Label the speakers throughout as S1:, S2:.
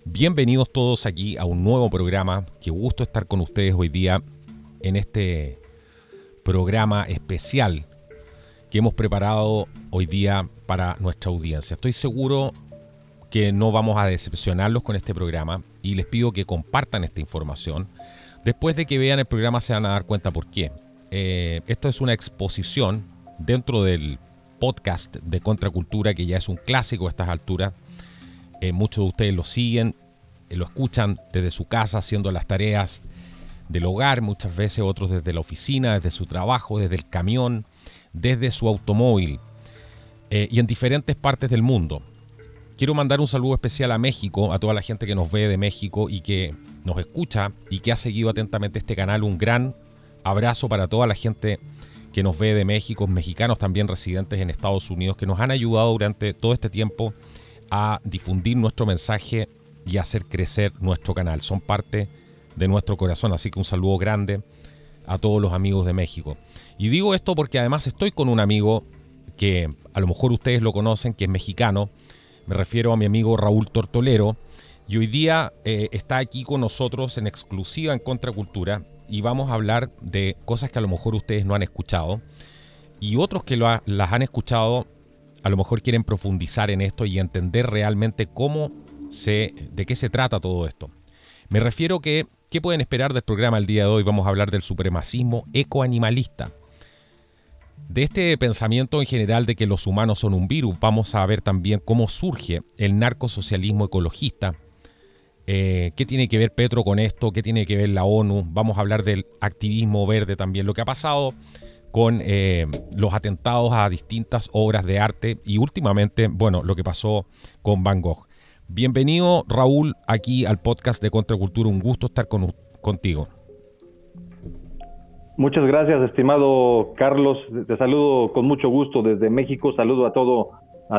S1: Bienvenidos todos aquí a un nuevo programa. Qué gusto estar con ustedes hoy día en este programa especial que hemos preparado hoy día para nuestra audiencia. Estoy seguro que no vamos a decepcionarlos con este programa y les pido que compartan esta información. Después de que vean el programa se van a dar cuenta por qué. Esto es una exposición dentro del podcast de Contracultura, que ya es un clásico a estas alturas. Muchos de ustedes lo siguen, lo escuchan desde su casa haciendo las tareas del hogar, muchas veces otros desde la oficina, desde su trabajo, desde el camión, desde su automóvil y en diferentes partes del mundo. Quiero mandar un saludo especial a México, a toda la gente que nos ve de México y que nos escucha y que ha seguido atentamente este canal. Un gran abrazo para toda la gente que nos ve de México, mexicanos también residentes en Estados Unidos, que nos han ayudado durante todo este tiempo a difundir nuestro mensaje y hacer crecer nuestro canal. Son parte de nuestro corazón, así que un saludo grande a todos los amigos de México. Y digo esto porque además estoy con un amigo que a lo mejor ustedes lo conocen, que es mexicano. Me refiero a mi amigo Raúl Tortolero, y hoy día está aquí con nosotros en exclusiva en Contracultura y vamos a hablar de cosas que a lo mejor ustedes no han escuchado y otros que las han escuchado a lo mejor quieren profundizar en esto y entender realmente de qué se trata todo esto. Me refiero ¿qué pueden esperar del programa el día de hoy? Vamos a hablar del supremacismo ecoanimalista. De este pensamiento en general de que los humanos son un virus, vamos a ver también cómo surge el narcosocialismo ecologista. ¿Qué tiene que ver Petro con esto? ¿Qué tiene que ver la ONU? Vamos a hablar del activismo verde también, lo que ha pasado con los atentados a distintas obras de arte y últimamente, bueno, lo que pasó con Van Gogh. Bienvenido, Raúl, aquí al podcast de Contracultura. Un gusto estar contigo.
S2: Muchas gracias, estimado Carlos. Te saludo con mucho gusto desde México. Saludo a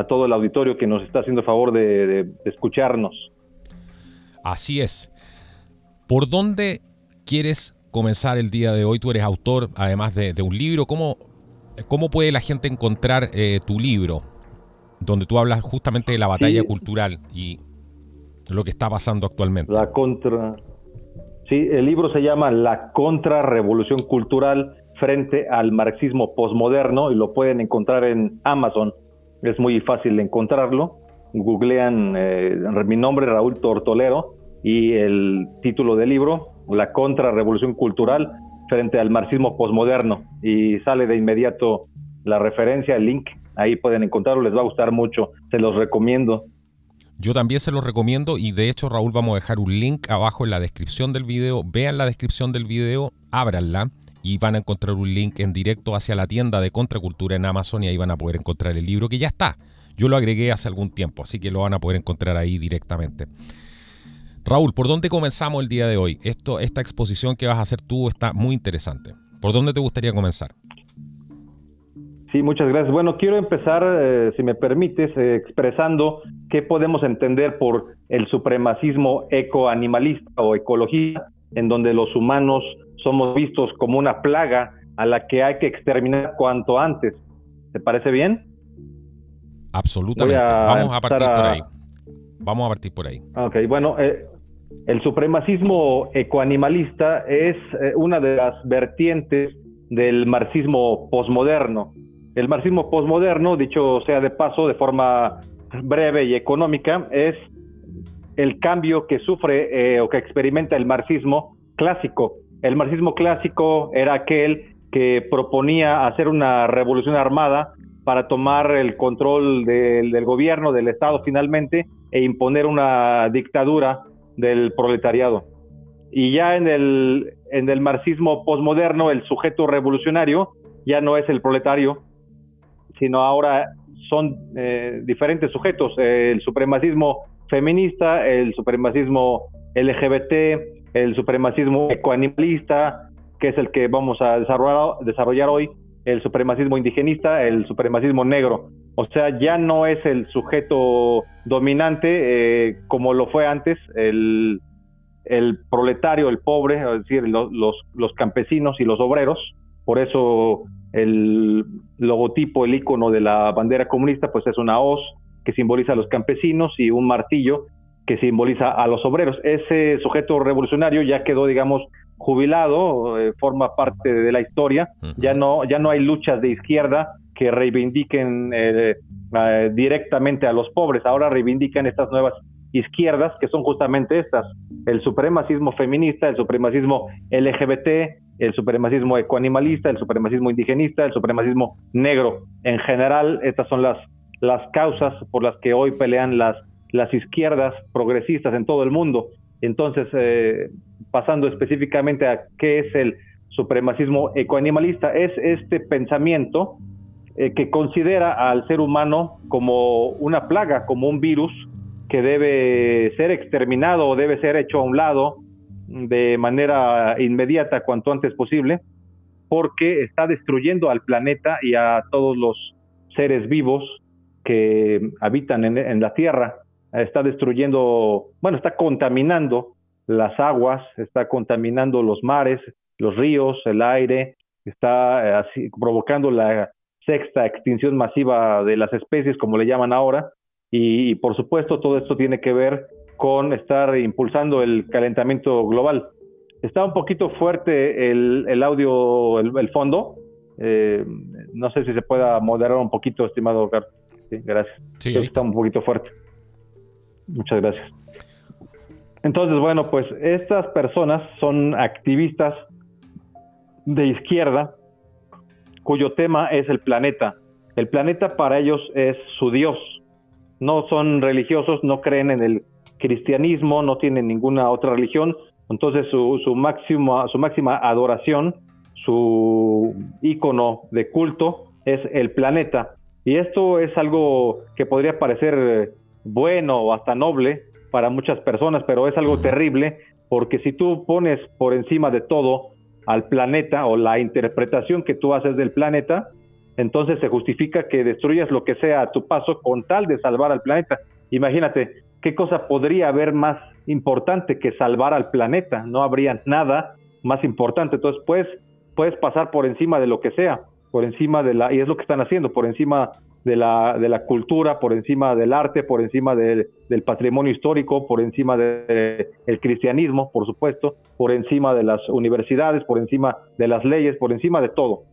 S2: todo el auditorio que nos está haciendo el favor de escucharnos.
S1: Así es. ¿Por dónde quieres comenzar el día de hoy? Tú eres autor, además de un libro. ¿Cómo puede la gente encontrar tu libro? Donde tú hablas justamente de la batalla cultural y lo que está pasando actualmente.
S2: Sí, el libro se llama La Contrarrevolución Cultural frente al marxismo posmoderno y lo pueden encontrar en Amazon. Es muy fácil encontrarlo. Googlean mi nombre, Raúl Tortolero, y el título del libro, La Contrarrevolución Cultural frente al marxismo posmoderno, y sale de inmediato la referencia, el link. Ahí pueden encontrarlo, les va a gustar mucho, se los recomiendo.
S1: Yo también se los recomiendo y de hecho, Raúl, vamos a dejar un link abajo en la descripción del video. Vean la descripción del video, ábranla y van a encontrar un link en directo hacia la tienda de Contracultura en Amazon y ahí van a poder encontrar el libro que ya está. Yo lo agregué hace algún tiempo, así que lo van a poder encontrar ahí directamente. Raúl, ¿por dónde comenzamos el día de hoy? Esta exposición que vas a hacer tú está muy interesante. ¿Por dónde te gustaría comenzar?
S2: Sí, muchas gracias. Bueno, quiero empezar, si me permites, expresando qué podemos entender por el supremacismo ecoanimalista o ecologista, en donde los humanos somos vistos como una plaga a la que hay que exterminar cuanto antes. ¿Te parece bien?
S1: Absolutamente. Vamos a partir por ahí.
S2: Ok, bueno, el supremacismo ecoanimalista es una de las vertientes del marxismo posmoderno. El marxismo posmoderno, dicho sea de paso, de forma breve y económica, es el cambio que sufre o que experimenta el marxismo clásico. El marxismo clásico era aquel que proponía hacer una revolución armada para tomar el control del gobierno, del Estado finalmente, e imponer una dictadura del proletariado. Y ya en el marxismo posmoderno, el sujeto revolucionario ya no es el proletario, sino ahora son diferentes sujetos, el supremacismo feminista, el supremacismo LGBT, el supremacismo ecoanimalista, que es el que vamos a desarrollar hoy, el supremacismo indigenista, el supremacismo negro. O sea, ya no es el sujeto dominante como lo fue antes, el proletario, el pobre, es decir, los campesinos y los obreros. Por eso el logotipo, el icono de la bandera comunista, pues es una hoz, que simboliza a los campesinos, y un martillo que simboliza a los obreros. Ese sujeto revolucionario ya quedó, digamos, jubilado, forma parte de la historia. Ya no hay luchas de izquierda que reivindiquen directamente a los pobres. Ahora reivindican estas nuevas izquierdas, que son justamente estas: el supremacismo feminista, el supremacismo LGBT, el supremacismo ecoanimalista, el supremacismo indigenista, el supremacismo negro. En general, estas son las causas por las que hoy pelean las izquierdas progresistas en todo el mundo. Entonces, pasando específicamente a qué es el supremacismo ecoanimalista, es este pensamiento que considera al ser humano como una plaga, como un virus que debe ser exterminado o debe ser hecho a un lado de manera inmediata, cuanto antes posible, porque está destruyendo al planeta y a todos los seres vivos que habitan en la Tierra. Está destruyendo, bueno, está contaminando las aguas, está contaminando los mares, los ríos, el aire, está así provocando la sexta extinción masiva de las especies, como le llaman ahora, y por supuesto todo esto tiene que ver con estar impulsando el calentamiento global. Está un poquito fuerte el audio, el fondo. No sé si se pueda moderar un poquito, estimado Carlos. Sí, gracias.
S1: Sí,
S2: está un poquito fuerte. Muchas gracias. Entonces, bueno, pues estas personas son activistas de izquierda cuyo tema es el planeta. El planeta para ellos es su Dios. No son religiosos, no creen en el cristianismo, no tienen ninguna otra religión. Entonces su máxima adoración, su ícono de culto es el planeta. Y esto es algo que podría parecer bueno o hasta noble para muchas personas, pero es algo terrible, porque si tú pones por encima de todo al planeta, o la interpretación que tú haces del planeta, entonces se justifica que destruyas lo que sea a tu paso con tal de salvar al planeta. Imagínate, ¿qué cosa podría haber más importante que salvar al planeta? No habría nada más importante. Entonces puedes pasar por encima de lo que sea, por encima de y es lo que están haciendo, por encima de la cultura, por encima del arte, por encima del patrimonio histórico, por encima del cristianismo, por supuesto, por encima de las universidades, por encima de las leyes, por encima de todo.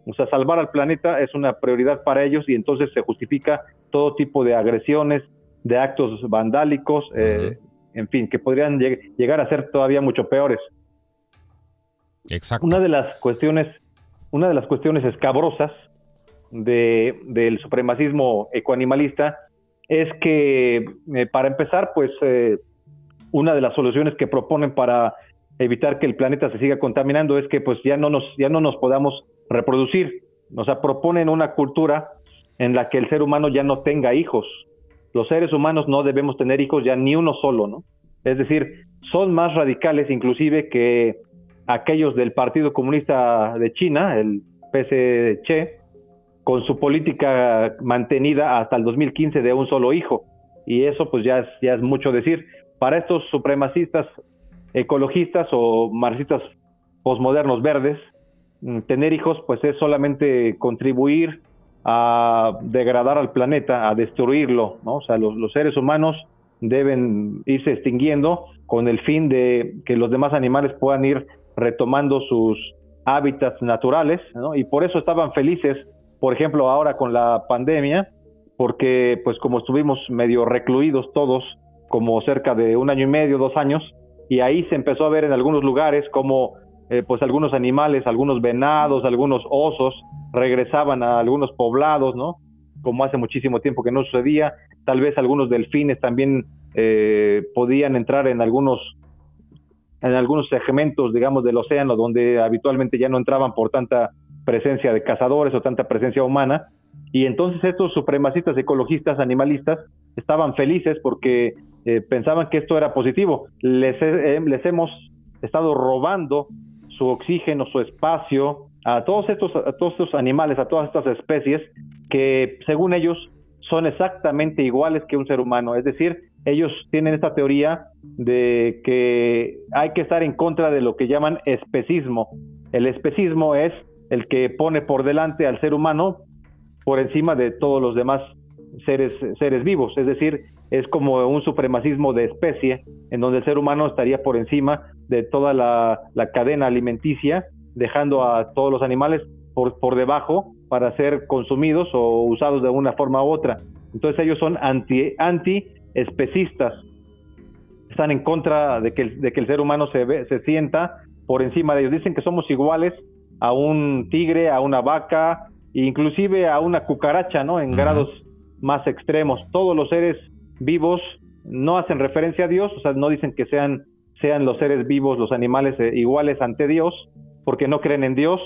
S2: O sea, salvar al planeta es una prioridad para ellos, y entonces se justifica todo tipo de agresiones, de actos vandálicos, en fin, que podrían llegar a ser todavía mucho peores.
S1: Exacto.
S2: Una de las cuestiones escabrosas del supremacismo ecoanimalista es que, para empezar, pues una de las soluciones que proponen para evitar que el planeta se siga contaminando es que pues ya no nos podamos reproducir. O sea, proponen una cultura en la que el ser humano ya no tenga hijos. Los seres humanos no debemos tener hijos, ya ni uno solo, ¿no? Es decir, son más radicales inclusive que aquellos del Partido Comunista de China, el PCC, con su política mantenida hasta el 2015 de un solo hijo. Y eso pues ya es mucho decir. Para estos supremacistas ecologistas o marxistas posmodernos verdes, tener hijos pues es solamente contribuir a degradar al planeta, a destruirlo, ¿no? O sea, los seres humanos deben irse extinguiendo con el fin de que los demás animales puedan ir retomando sus hábitats naturales, ¿no? Y por eso estaban felices, por ejemplo, ahora con la pandemia, porque pues como estuvimos medio recluidos todos, como cerca de 1 año y medio, 2 años, y ahí se empezó a ver en algunos lugares como pues algunos animales, algunos venados, algunos osos, regresaban a algunos poblados, ¿no? Como hace muchísimo tiempo que no sucedía. Tal vez algunos delfines también podían entrar en algunos segmentos, digamos, del océano, donde habitualmente ya no entraban por tanta presencia de cazadores o tanta presencia humana. Y entonces estos supremacistas ecologistas animalistas estaban felices porque pensaban que esto era positivo. Les hemos estado robando su oxígeno, su espacio, a todos estos animales, a todas estas especies que según ellos son exactamente iguales que un ser humano. Es decir, ellos tienen esta teoría de que hay que estar en contra de lo que llaman especismo. El especismo es el que pone por delante al ser humano por encima de todos los demás seres vivos, es decir, es como un supremacismo de especie, en donde el ser humano estaría por encima de toda la cadena alimenticia, dejando a todos los animales por debajo para ser consumidos o usados de una forma u otra. Entonces ellos son anti-especistas, están en contra de que el ser humano se sienta por encima de ellos. Dicen que somos iguales a un tigre, a una vaca, inclusive a una cucaracha, ¿no? En grados más extremos. Todos los seres vivos no hacen referencia a Dios, o sea, no dicen que sean los seres vivos, los animales iguales ante Dios, porque no creen en Dios.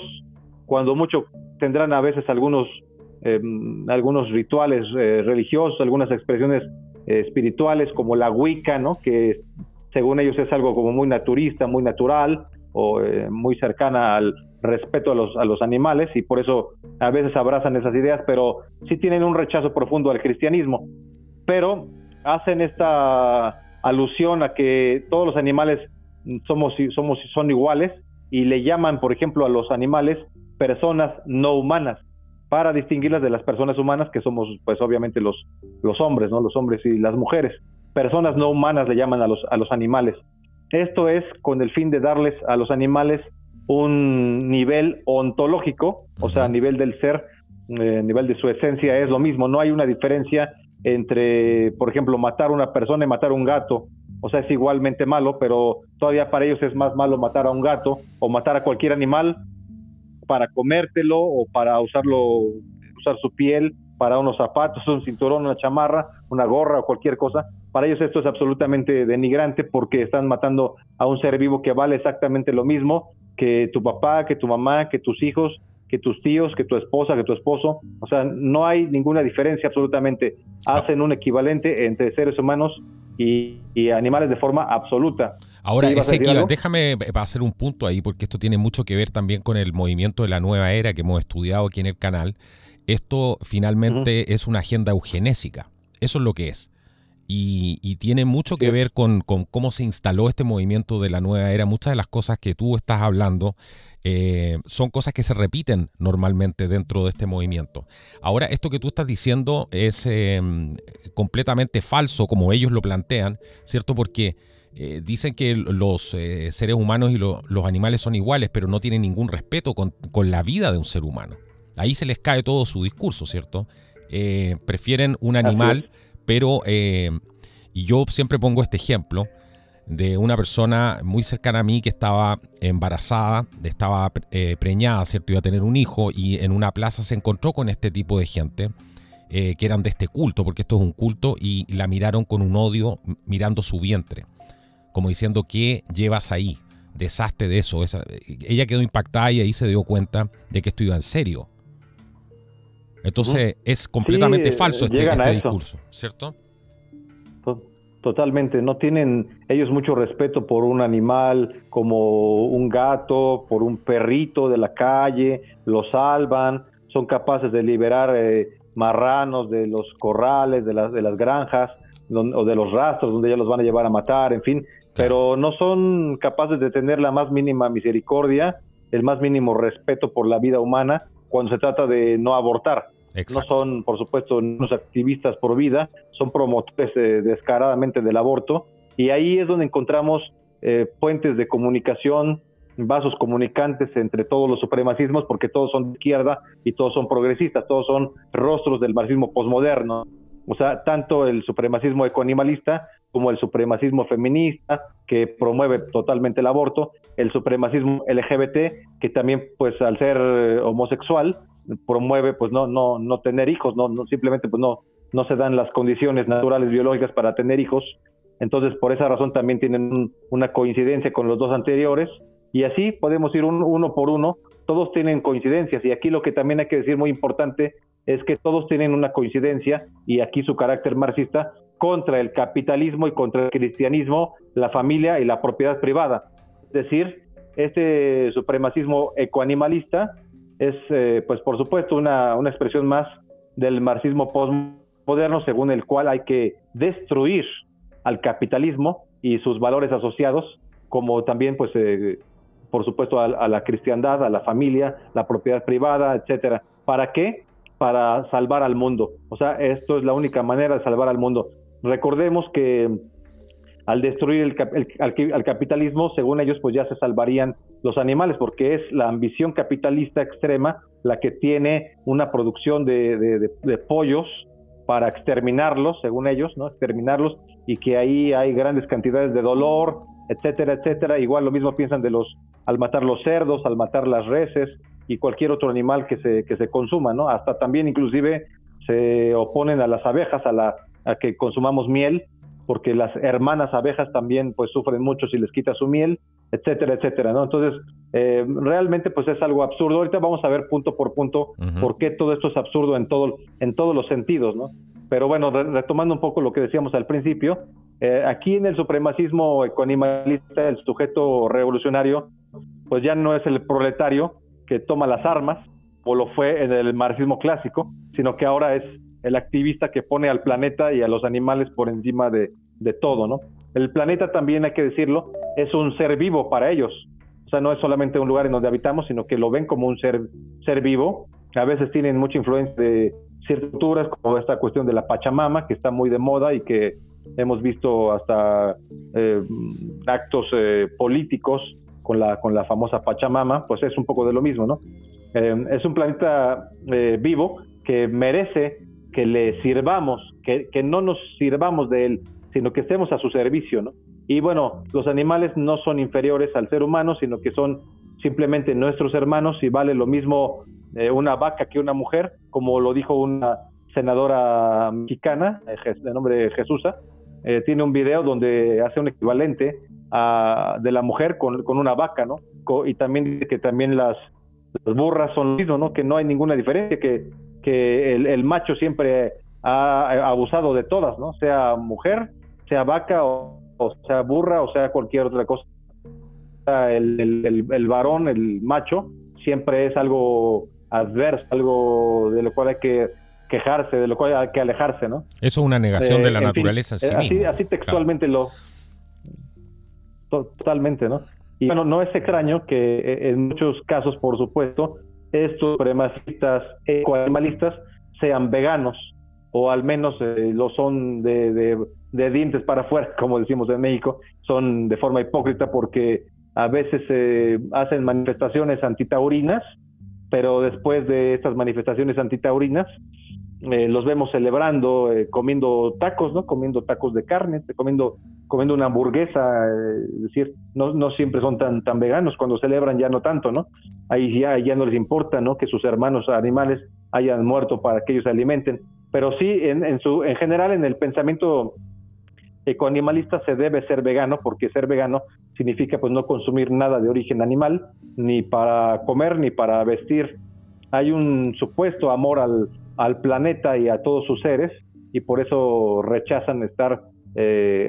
S2: Cuando mucho tendrán a veces algunos rituales religiosos, algunas expresiones espirituales, como la Wicca, ¿no? Que según ellos es algo como muy naturista, muy natural, o muy cercana al respeto a los animales, y por eso a veces abrazan esas ideas, pero sí tienen un rechazo profundo al cristianismo. Pero hacen esta alusión a que todos los animales son iguales, y le llaman, por ejemplo, a los animales personas no humanas, para distinguirlas de las personas humanas, que somos, pues obviamente los hombres, ¿no? Los hombres y las mujeres. Personas no humanas le llaman a los animales. Esto es con el fin de darles a los animales un nivel ontológico, o sea, a nivel del ser, nivel de su esencia es lo mismo. No hay una diferencia entre, por ejemplo, matar a una persona y matar a un gato. O sea, es igualmente malo, pero todavía para ellos es más malo matar a un gato o matar a cualquier animal para comértelo o para usar su piel para unos zapatos, un cinturón, una chamarra, una gorra o cualquier cosa. Para ellos esto es absolutamente denigrante, porque están matando a un ser vivo que vale exactamente lo mismo que tu papá, que tu mamá, que tus hijos, que tus tíos, que tu esposa, que tu esposo. O sea, no hay ninguna diferencia absolutamente. Hacen un equivalente entre seres humanos y animales de forma absoluta.
S1: Ahora, Ezequiel, déjame hacer un punto ahí, porque esto tiene mucho que ver también con el movimiento de la nueva era que hemos estudiado aquí en el canal. Esto finalmente es una agenda eugenésica. Eso es lo que es. Y tiene mucho que ver con cómo se instaló este movimiento de la nueva era. Muchas de las cosas que tú estás hablando son cosas que se repiten normalmente dentro de este movimiento. Ahora, esto que tú estás diciendo es completamente falso, como ellos lo plantean, ¿cierto? Porque dicen que los seres humanos y los animales son iguales, pero no tienen ningún respeto con la vida de un ser humano. Ahí se les cae todo su discurso, ¿cierto? Prefieren un animal, pero, y yo siempre pongo este ejemplo de una persona muy cercana a mí que estaba embarazada, estaba preñada, ¿cierto? Iba a tener un hijo, y en una plaza se encontró con este tipo de gente que eran de este culto, porque esto es un culto, y la miraron con un odio, mirando su vientre, como diciendo, ¿qué llevas ahí? Deshazte de eso. Ella quedó impactada y ahí se dio cuenta de que esto iba en serio. Entonces es completamente falso este discurso, ¿cierto?
S2: Totalmente, no tienen ellos mucho respeto por un animal como un gato, por un perrito de la calle, lo salvan, son capaces de liberar marranos de los corrales, de las granjas, o de los rastros donde ya los van a llevar a matar, en fin, pero no son capaces de tener la más mínima misericordia, el más mínimo respeto por la vida humana cuando se trata de no abortar. Exacto. No son, por supuesto, unos activistas por vida, son promotores descaradamente del aborto, y ahí es donde encontramos puentes de comunicación, vasos comunicantes entre todos los supremacismos, porque todos son de izquierda y todos son progresistas, todos son rostros del marxismo posmoderno. O sea, tanto el supremacismo ecoanimalista como el supremacismo feminista, que promueve totalmente el aborto, el supremacismo LGBT, que también, pues, al ser homosexual, promueve, pues, no tener hijos, no simplemente, pues, no se dan las condiciones naturales biológicas para tener hijos. Entonces, por esa razón también tienen una coincidencia con los dos anteriores, y así podemos ir uno por uno. Todos tienen coincidencias, y aquí lo que también hay que decir muy importante es que todos tienen una coincidencia, y aquí su carácter marxista, contra el capitalismo y contra el cristianismo, la familia y la propiedad privada. Es decir, este supremacismo ecoanimalista es, pues, por supuesto, una expresión más del marxismo postmoderno, según el cual hay que destruir al capitalismo y sus valores asociados, como también, pues, por supuesto, a la cristiandad, a la familia, la propiedad privada, etcétera. ¿Para qué? para salvar al mundo. O sea, esto es la única manera de salvar al mundo. Recordemos que al destruir al capitalismo, según ellos, pues ya se salvarían los animales, porque es la ambición capitalista extrema la que tiene una producción de pollos para exterminarlos, según ellos, ¿no? Exterminarlos, y que ahí hay grandes cantidades de dolor, etcétera, etcétera. Igual lo mismo piensan al matar los cerdos, al matar las reses y cualquier otro animal que se consuma, ¿no? Hasta también inclusive se oponen a las abejas, a que consumamos miel, porque las hermanas abejas también pues sufren mucho si les quita su miel, etcétera, etcétera, ¿no? Entonces, realmente pues es algo absurdo. Ahorita vamos a ver punto por punto por qué todo esto es absurdo en todos los sentidos, ¿no? Pero bueno, retomando un poco lo que decíamos al principio, aquí en el supremacismo ecoanimalista, el sujeto revolucionario, pues ya no es el proletario que toma las armas, o lo fue en el marxismo clásico, sino que ahora es el activista que pone al planeta y a los animales por encima de todo, ¿no? El planeta también, hay que decirlo, es un ser vivo para ellos. O sea, no es solamente un lugar en donde habitamos, sino que lo ven como un ser vivo. A veces tienen mucha influencia de ciertas culturas, como esta cuestión de la Pachamama, que está muy de moda y que hemos visto hasta actos políticos con la famosa Pachamama, pues es un poco de lo mismo, ¿no? Es un planeta vivo que merece que le sirvamos, que no nos sirvamos de él, sino que estemos a su servicio, ¿no? Y bueno, los animales no son inferiores al ser humano, sino que son simplemente nuestros hermanos, y vale lo mismo una vaca que una mujer, como lo dijo una senadora mexicana, de nombre Jesusa. Tiene un video donde hace un equivalente de la mujer con una vaca, ¿no? Y también dice que también las burras son lo mismo, ¿no? Que no hay ninguna diferencia, que el macho siempre ha abusado de todas, ¿no? Sea mujer, sea vaca, o sea burra, o sea cualquier otra cosa. El varón, el macho, siempre es algo adverso, algo de lo cual hay que quejarse, de lo cual hay que alejarse, ¿no?
S1: Eso es una negación de la naturaleza en sí mismo.
S2: Así textualmente, claro. Totalmente, ¿no? Y bueno, no es extraño que en muchos casos, por supuesto, estos supremacistas ecoanimalistas sean veganos, o al menos lo son de dientes para afuera, como decimos en México. Son de forma hipócrita, porque a veces hacen manifestaciones antitaurinas, pero después de estas manifestaciones antitaurinas los vemos celebrando, comiendo tacos, ¿no? Comiendo tacos de carne, comiendo una hamburguesa, es decir, no siempre son tan veganos. Cuando celebran ya no tanto, ¿no? Ahí ya no les importa, ¿no? Que sus hermanos animales hayan muerto para que ellos se alimenten. Pero sí, en general, en el pensamiento ecoanimalista se debe ser vegano, porque ser vegano significa pues no consumir nada de origen animal, ni para comer ni para vestir. Hay un supuesto amor al planeta y a todos sus seres, y por eso rechazan estar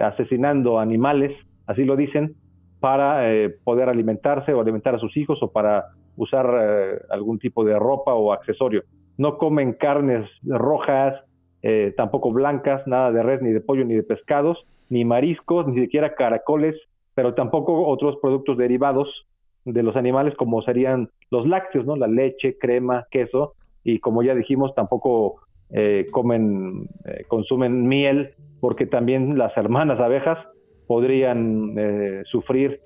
S2: asesinando animales, así lo dicen, para poder alimentarse o alimentar a sus hijos, o para usar algún tipo de ropa o accesorio. No comen carnes rojas, tampoco blancas, nada de res, ni de pollo, ni de pescados, ni mariscos, ni siquiera caracoles, pero tampoco otros productos derivados de los animales, como serían los lácteos, ¿no? La leche, crema, queso, y como ya dijimos, tampoco consumen miel, porque también las hermanas abejas podrían sufrir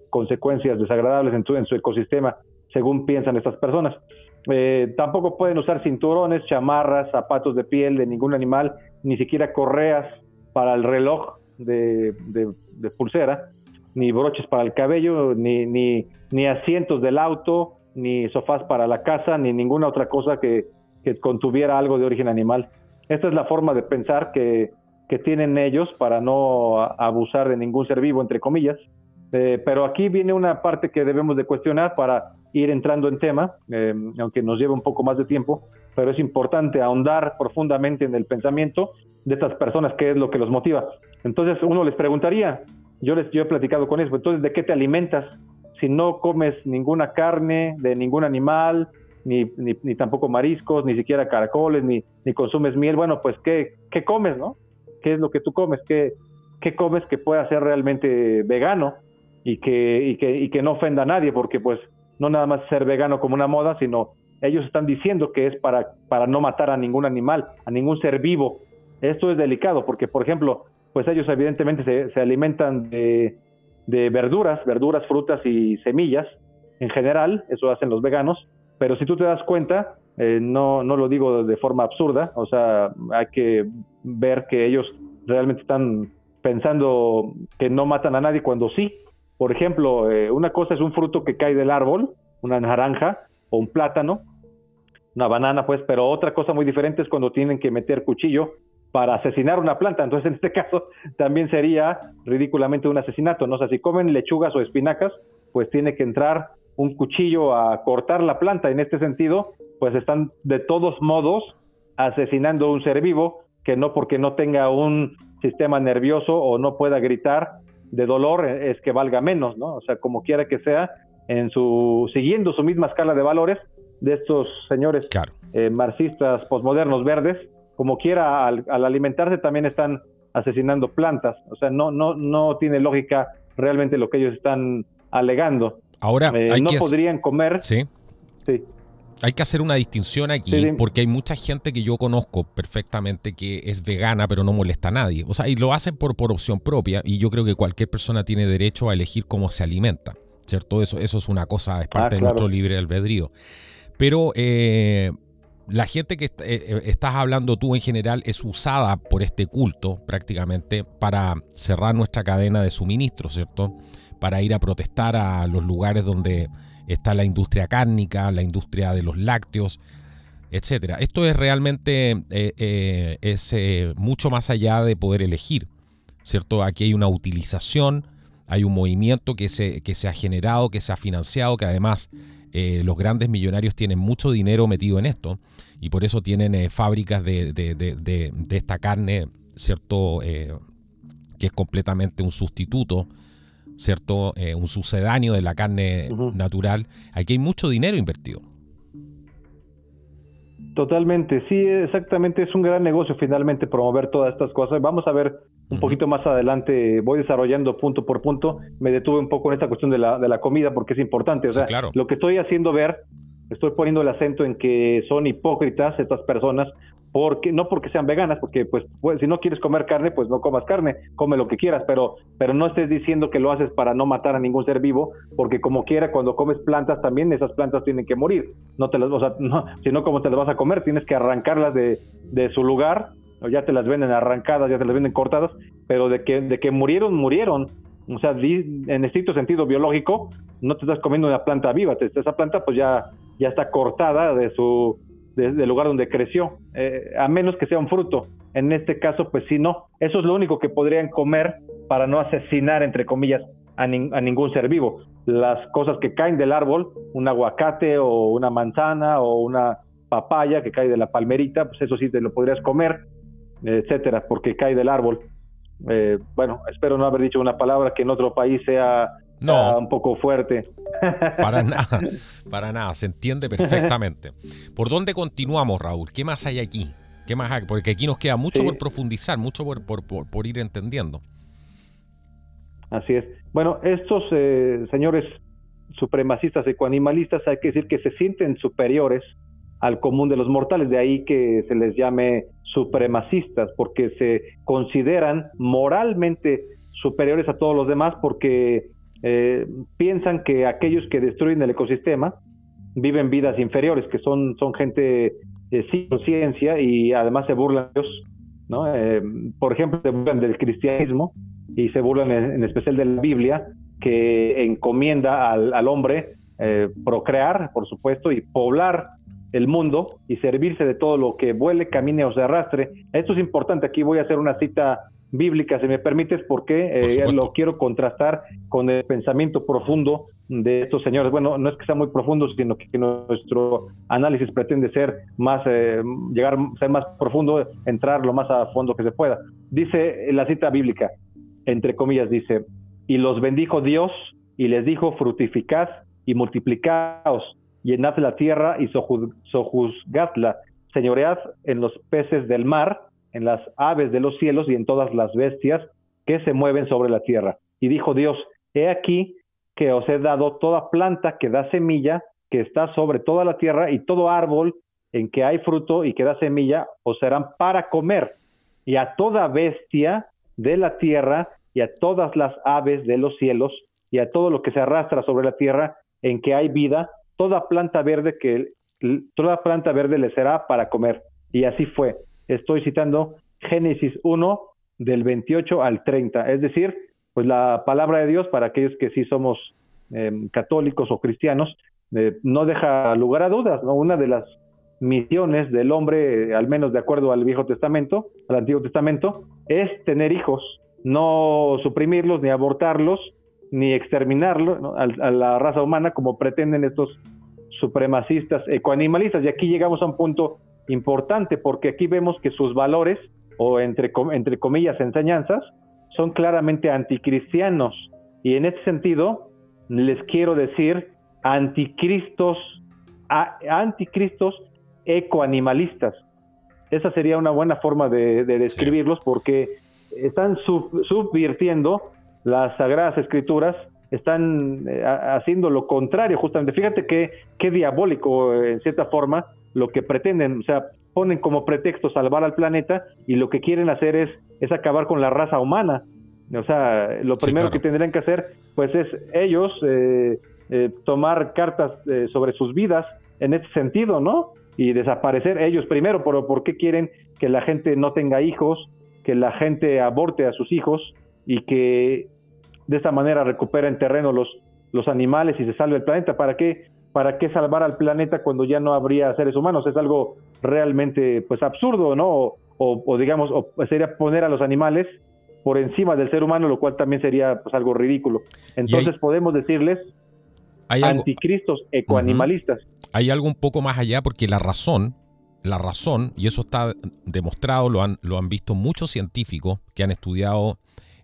S2: consecuencias desagradables en su ecosistema, según piensan estas personas. Tampoco pueden usar cinturones, chamarras, zapatos de piel de ningún animal, ni siquiera correas para el reloj de pulsera, ni broches para el cabello, ni asientos del auto, ni sofás para la casa, ni ninguna otra cosa que contuviera algo de origen animal. Esta es la forma de pensar que tienen ellos para no abusar de ningún ser vivo, entre comillas. Pero aquí viene una parte que debemos de cuestionar para ir entrando en tema, aunque nos lleve un poco más de tiempo, pero es importante ahondar profundamente en el pensamiento de estas personas, qué es lo que los motiva. Entonces uno les preguntaría, yo he platicado con eso, entonces, ¿de qué te alimentas? Si no comes ninguna carne de ningún animal, ni tampoco mariscos, ni siquiera caracoles, ni consumes miel, bueno, pues ¿qué comes, no? ¿Qué es lo que tú comes? ¿Qué comes que pueda ser realmente vegano y que no ofenda a nadie? Porque pues no nada más ser vegano como una moda, sino ellos están diciendo que es para no matar a ningún animal, a ningún ser vivo. Esto es delicado porque, por ejemplo, pues ellos evidentemente se alimentan de verduras, frutas y semillas en general, eso hacen los veganos, pero si tú te das cuenta, no lo digo de forma absurda, o sea, hay que ver que ellos realmente están pensando que no matan a nadie cuando sí. Por ejemplo, una cosa es un fruto que cae del árbol, una naranja o un plátano, una banana, pues, pero otra cosa muy diferente es cuando tienen que meter cuchillo para asesinar una planta. Entonces, en este caso, también sería ridículamente un asesinato, ¿no? O sea, si comen lechugas o espinacas, pues tiene que entrar un cuchillo a cortar la planta. En este sentido, pues están de todos modos asesinando un ser vivo, que no porque no tenga un sistema nervioso o no pueda gritar de dolor es que valga menos, ¿no? O sea, como quiera que sea, siguiendo su misma escala de valores de estos señores
S1: Claro.
S2: Marxistas, posmodernos, verdes, como quiera, al alimentarse también están asesinando plantas. O sea, no tiene lógica realmente lo que ellos están alegando.
S1: Ahora,
S2: podrían comer.
S1: Sí.
S2: Sí.
S1: Hay que hacer una distinción aquí, sí, porque hay mucha gente que yo conozco perfectamente que es vegana pero no molesta a nadie. O sea, y lo hacen por opción propia, y yo creo que cualquier persona tiene derecho a elegir cómo se alimenta, ¿cierto? Eso es una cosa, es parte de nuestro libre albedrío. Pero la gente que estás hablando tú en general es usada por este culto prácticamente para cerrar nuestra cadena de suministro, ¿cierto? Para ir a protestar a los lugares donde está la industria cárnica, la industria de los lácteos, etcétera. Esto es realmente mucho más allá de poder elegir, ¿cierto? Aquí hay una utilización, hay un movimiento que se ha generado, que se ha financiado, que además los grandes millonarios tienen mucho dinero metido en esto y por eso tienen fábricas de esta carne, ¿cierto? Que es completamente un sustituto, ¿cierto? Un sucedáneo de la carne natural. Aquí hay mucho dinero invertido.
S2: Totalmente, sí, exactamente, es un gran negocio finalmente promover todas estas cosas. Vamos a ver un poquito más adelante, voy desarrollando punto por punto. Me detuve un poco en esta cuestión de la comida porque es importante. O sea,
S1: claro.
S2: Lo que estoy haciendo ver, estoy poniendo el acento en que son hipócritas estas personas, no porque sean veganas, porque pues si no quieres comer carne, pues no comas carne, come lo que quieras, pero no estés diciendo que lo haces para no matar a ningún ser vivo, porque como quiera, cuando comes plantas también esas plantas tienen que morir, si no, ¿cómo te las vas a comer? Tienes que arrancarlas de su lugar, o ya te las venden arrancadas, ya te las venden cortadas, pero de que murieron, o sea, en estricto sentido biológico, no te estás comiendo una planta viva, esa planta pues ya está cortada del lugar donde creció, a menos que sea un fruto. En este caso, pues sí, no. Eso es lo único que podrían comer para no asesinar, entre comillas, a ningún ser vivo. Las cosas que caen del árbol, un aguacate o una manzana o una papaya que cae de la palmerita, pues eso sí te lo podrías comer, etcétera, porque cae del árbol. Bueno, espero no haber dicho una palabra que en otro país sea un poco fuerte.
S1: Para nada, se entiende perfectamente. ¿Por dónde continuamos, Raúl? ¿Qué más hay aquí? ¿Qué más hay? Porque aquí nos queda mucho por profundizar, mucho por ir entendiendo.
S2: Así es. Bueno, estos señores supremacistas ecoanimalistas, hay que decir que se sienten superiores al común de los mortales, de ahí que se les llame supremacistas, porque se consideran moralmente superiores a todos los demás, porque piensan que aquellos que destruyen el ecosistema viven vidas inferiores, que son gente sin conciencia y además se burlan de Dios, ¿no? Por ejemplo, se burlan del cristianismo y se burlan en especial de la Biblia, que encomienda al hombre procrear, por supuesto, y poblar el mundo y servirse de todo lo que vuele, camine o se arrastre. Esto es importante, aquí voy a hacer una cita bíblica, si me permites, porque lo quiero contrastar con el pensamiento profundo de estos señores. Bueno, no es que sea muy profundo, sino que nuestro análisis pretende ser más, ser más profundo, entrar lo más a fondo que se pueda. Dice la cita bíblica, entre comillas, dice: y los bendijo Dios y les dijo: fructificad y multiplicaos, llenad la tierra y sojuzgadla, señoread en los peces del mar, en las aves de los cielos y en todas las bestias que se mueven sobre la tierra. Y dijo Dios: he aquí que os he dado toda planta que da semilla que está sobre toda la tierra, y todo árbol en que hay fruto y que da semilla, os serán para comer, y a toda bestia de la tierra, y a todas las aves de los cielos, y a todo lo que se arrastra sobre la tierra en que hay vida, toda planta verde le será para comer. Y así fue. Estoy citando Génesis 1, del 28 al 30. Es decir, pues la palabra de Dios, para aquellos que sí somos católicos o cristianos, no deja lugar a dudas, ¿no? Una de las misiones del hombre, al menos de acuerdo al Viejo Testamento, al Antiguo Testamento, es tener hijos, no suprimirlos, ni abortarlos, ni exterminarlos, ¿no? a la raza humana, como pretenden estos supremacistas ecoanimalistas. Y aquí llegamos a un punto importante, porque aquí vemos que sus valores, o entre comillas enseñanzas, son claramente anticristianos, y en ese sentido les quiero decir anticristos ecoanimalistas. Esa sería una buena forma de describirlos, porque están subvirtiendo las Sagradas Escrituras, están haciendo lo contrario justamente. Fíjate qué diabólico, en cierta forma, lo que pretenden. O sea, ponen como pretexto salvar al planeta, y lo que quieren hacer es acabar con la raza humana. O sea, lo primero que tendrían que hacer, pues, es ellos tomar cartas sobre sus vidas en ese sentido, ¿no? Y desaparecer ellos primero. Pero ¿por qué quieren que la gente no tenga hijos, que la gente aborte a sus hijos, y que de esa manera recuperen terreno los animales y se salve el planeta? ¿Para qué salvar al planeta cuando ya no habría seres humanos? Es algo realmente, pues, absurdo, ¿no? O digamos, sería poner a los animales por encima del ser humano, lo cual también sería, pues, algo ridículo. Entonces podemos decirles anticristos ecoanimalistas.
S1: Hay algo un poco más allá, porque la razón, y eso está demostrado, lo han visto muchos científicos que han estudiado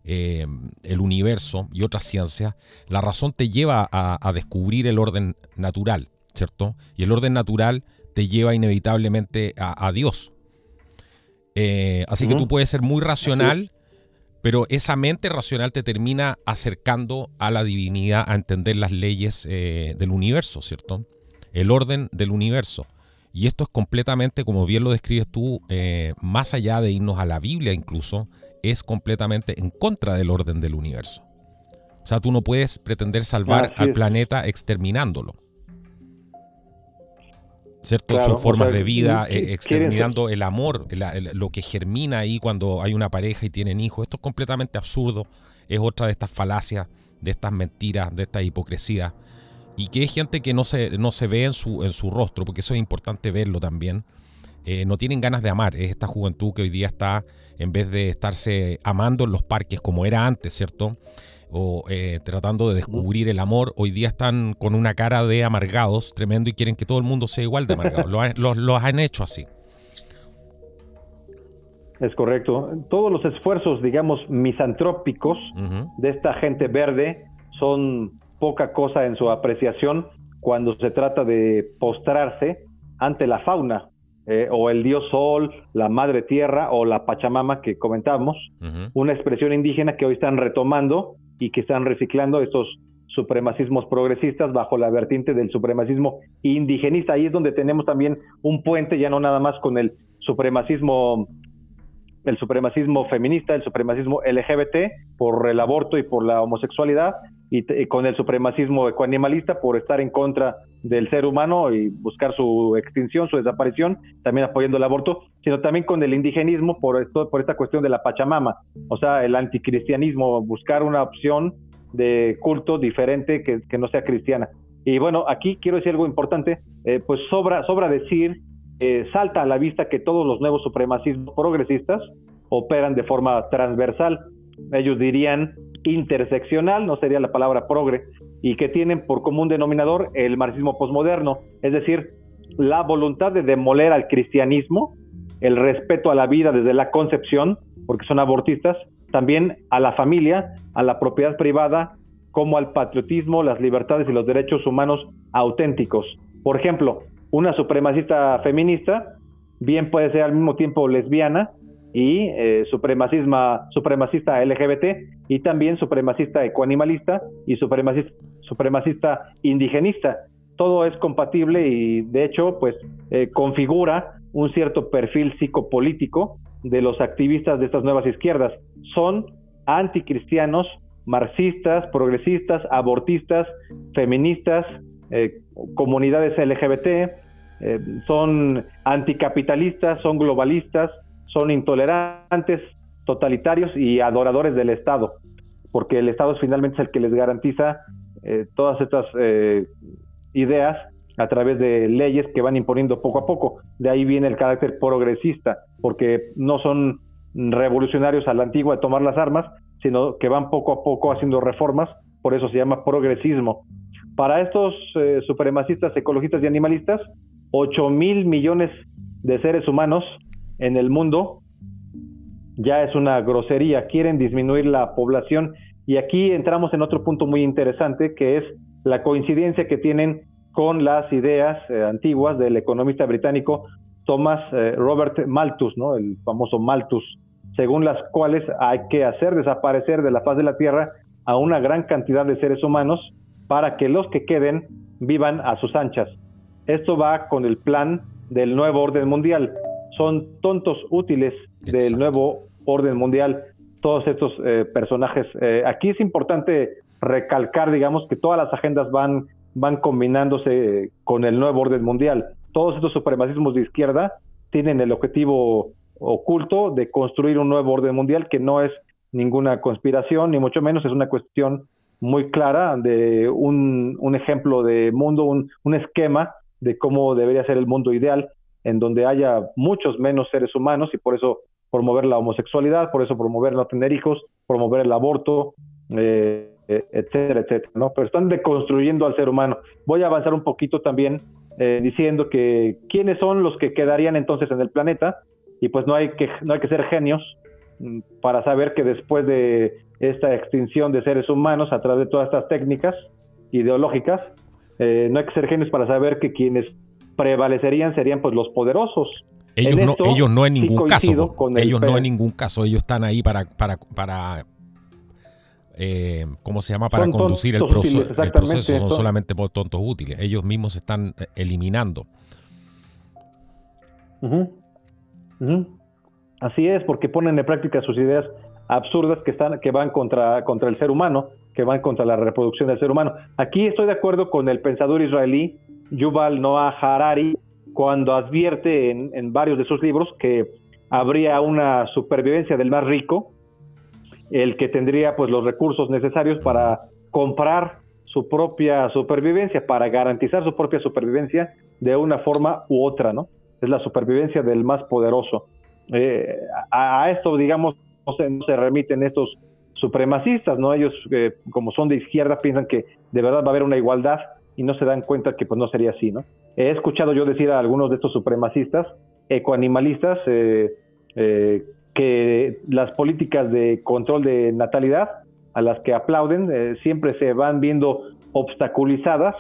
S1: el universo y otras ciencias. La razón te lleva a descubrir el orden natural, ¿cierto? Y el orden natural te lleva inevitablemente a Dios. Así que tú puedes ser muy racional, pero esa mente racional te termina acercando a la divinidad, a entender las leyes del universo, ¿cierto? El orden del universo. Y esto es completamente, como bien lo describes tú, más allá de irnos a la Biblia incluso, es completamente en contra del orden del universo. O sea, tú no puedes pretender salvar al planeta exterminándolo, ¿cierto? Claro, son formas de vida, exterminando el amor, lo que germina ahí cuando hay una pareja y tienen hijos. Esto es completamente absurdo. Es otra de estas falacias, de estas mentiras, de esta hipocresía. Y que hay gente que no se ve en su rostro, porque eso es importante verlo también. No tienen ganas de amar. Es esta juventud que hoy día está, en vez de estarse amando en los parques como era antes, ¿cierto? O tratando de descubrir el amor, hoy día están con una cara de amargados tremendo y quieren que todo el mundo sea igual de amargado. Los han hecho así.
S2: Es correcto. Todos los esfuerzos, digamos, misantrópicos de esta gente verde son poca cosa en su apreciación cuando se trata de postrarse ante la fauna, o el dios sol, la madre tierra o la Pachamama que comentábamos, una expresión indígena que hoy están retomando y que están reciclando estos supremacismos progresistas bajo la vertiente del supremacismo indigenista. Ahí es donde tenemos también un puente, ya no nada más con el supremacismo feminista, el supremacismo LGBT por el aborto y por la homosexualidad, y con el supremacismo ecoanimalista por estar en contra del ser humano y buscar su extinción, su desaparición, también apoyando el aborto, sino también con el indigenismo por esta cuestión de la Pachamama, o sea, el anticristianismo, buscar una opción de culto diferente que no sea cristiana. Y bueno, aquí quiero decir algo importante, pues sobra decir, salta a la vista que todos los nuevos supremacismos progresistas operan de forma transversal, ellos dirían interseccional, no sería la palabra progre, y que tienen por común denominador el marxismo posmoderno, es decir, la voluntad de demoler al cristianismo, el respeto a la vida desde la concepción, porque son abortistas, también a la familia, a la propiedad privada, como al patriotismo, las libertades y los derechos humanos auténticos. Por ejemplo, una supremacista feminista bien puede ser al mismo tiempo lesbiana y supremacista LGBT, y también supremacista ecoanimalista y supremacista indigenista. todo es compatible y de hecho pues configura un cierto perfil psicopolítico de los activistas de estas nuevas izquierdas. Son anticristianos, marxistas, progresistas, abortistas, feministas, comunidades LGBT, son anticapitalistas, son globalistas, son intolerantes, totalitarios y adoradores del Estado, porque el Estado finalmente es el que les garantiza todas estas ideas a través de leyes que van imponiendo poco a poco. De ahí viene el carácter progresista, porque no son revolucionarios a la antigua de tomar las armas, sino que van poco a poco haciendo reformas, por eso se llama progresismo. Para estos supremacistas, ecologistas y animalistas, 8,000 millones de seres humanos en el mundo ya es una grosería. Quieren disminuir la población y aquí entramos en otro punto muy interesante, que es la coincidencia que tienen con las ideas antiguas del economista británico Thomas Robert Malthus, ¿no? El famoso Malthus, según las cuales hay que hacer desaparecer de la faz de la Tierra a una gran cantidad de seres humanos para que los que queden vivan a sus anchas. Esto va con el plan del nuevo orden mundial. Son tontos útiles del nuevo orden mundial todos estos personajes. Aquí es importante recalcar, digamos, que todas las agendas van combinándose con el nuevo orden mundial. Todos estos supremacismos de izquierda tienen el objetivo oculto de construir un nuevo orden mundial, que no es ninguna conspiración, ni mucho menos, es una cuestión muy clara de un ejemplo de mundo, un esquema de cómo debería ser el mundo ideal, en donde haya muchos menos seres humanos, y por eso promover la homosexualidad, por eso promover no tener hijos, promover el aborto, etcétera, etcétera, ¿no? Pero están deconstruyendo al ser humano. Voy a avanzar un poquito también diciendo que quiénes son los que quedarían entonces en el planeta, y pues no hay que ser genios para saber que después de esta extinción de seres humanos a través de todas estas técnicas ideológicas, no hay que ser genios para saber que quienes prevalecerían serían pues los poderosos.
S1: Ellos no en ningún caso, ellos están ahí para ¿cómo se llama? Para conducir el proceso, son solamente por tontos útiles. Ellos mismos se están eliminando.
S2: Así es, porque ponen en práctica sus ideas absurdas que van contra el ser humano, que van contra la reproducción del ser humano. Aquí estoy de acuerdo con el pensador israelí Yuval Noah Harari, cuando advierte en varios de sus libros que habría una supervivencia del más rico, el que tendría pues los recursos necesarios para comprar su propia supervivencia, para garantizar su propia supervivencia de una forma u otra, ¿no? Es la supervivencia del más poderoso. A esto, digamos, no se remiten estos supremacistas, ¿no? Ellos, como son de izquierda, piensan que de verdad va a haber una igualdad y no se dan cuenta que pues no sería así, ¿no? He escuchado yo decir a algunos de estos supremacistas ecoanimalistas que las políticas de control de natalidad a las que aplauden siempre se van viendo obstaculizadas,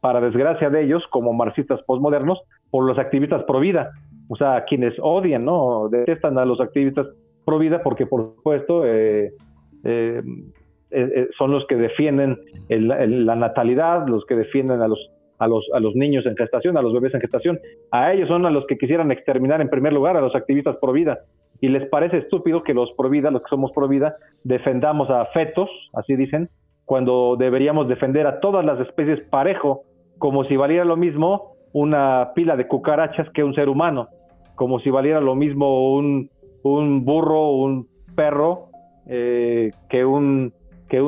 S2: para desgracia de ellos, como marxistas posmodernos, por los activistas pro vida. O sea, quienes odian, ¿no? Detestan a los activistas pro vida porque, por supuesto, son los que defienden la natalidad, los que defienden a los niños en gestación, a los bebés en gestación. A ellos son a los que quisieran exterminar en primer lugar, a los activistas pro vida. Y les parece estúpido que los pro vida, los que somos pro vida, defendamos a fetos, así dicen, cuando deberíamos defender a todas las especies parejo, como si valiera lo mismo una pila de cucarachas que un ser humano, como si valiera lo mismo un burro, un perro, que un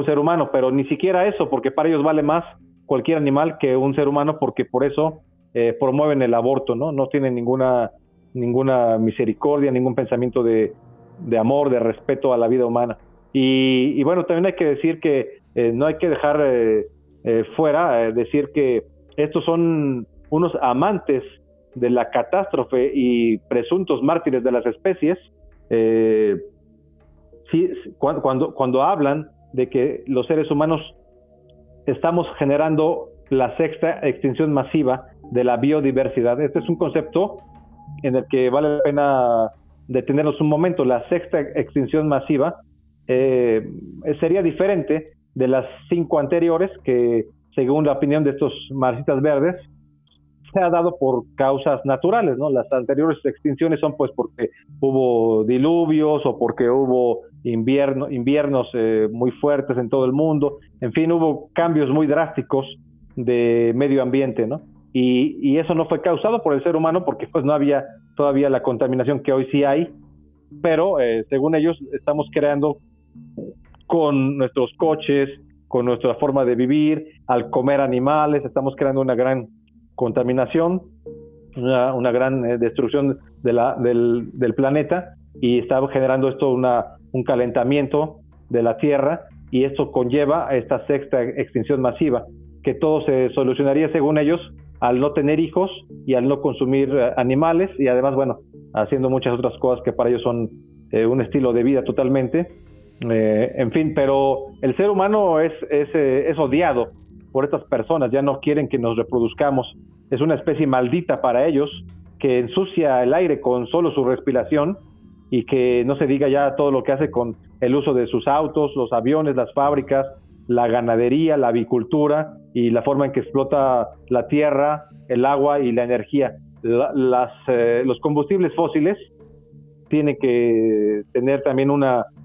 S2: ser humano, pero ni siquiera eso, porque para ellos vale más cualquier animal que un ser humano, porque por eso promueven el aborto, ¿no? No tienen ninguna misericordia, ningún pensamiento de amor, de respeto a la vida humana. Y bueno, también hay que decir que no hay que dejar fuera decir que estos son unos amantes de la catástrofe y presuntos mártires de las especies. Sí, cuando hablan de que los seres humanos estamos generando la sexta extinción masiva de la biodiversidad. Este es un concepto en el que vale la pena detenernos un momento. La sexta extinción masiva sería diferente de las 5 anteriores, que según la opinión de estos marxistas verdes, se ha dado por causas naturales, ¿no? Las anteriores extinciones son pues porque hubo diluvios o porque hubo inviernos muy fuertes en todo el mundo, en fin, hubo cambios muy drásticos de medio ambiente, ¿no? Y eso no fue causado por el ser humano porque pues no había todavía la contaminación que hoy sí hay, pero según ellos estamos creando con nuestros coches, con nuestra forma de vivir, al comer animales, estamos creando una gran contaminación, una gran destrucción del planeta, y está generando esto un calentamiento de la Tierra, y esto conlleva a esta sexta extinción masiva, que todo se solucionaría según ellos al no tener hijos y al no consumir animales, y además, bueno, haciendo muchas otras cosas que para ellos son un estilo de vida totalmente. En fin, pero el ser humano es odiado por estas personas, ya no quieren que nos reproduzcamos, es una especie maldita para ellos, que ensucia el aire con solo su respiración, y que no se diga ya todo lo que hace con el uso de sus autos, los aviones, las fábricas, la ganadería, la avicultura y la forma en que explota la tierra, el agua y la energía. Los combustibles fósiles tienen que tener también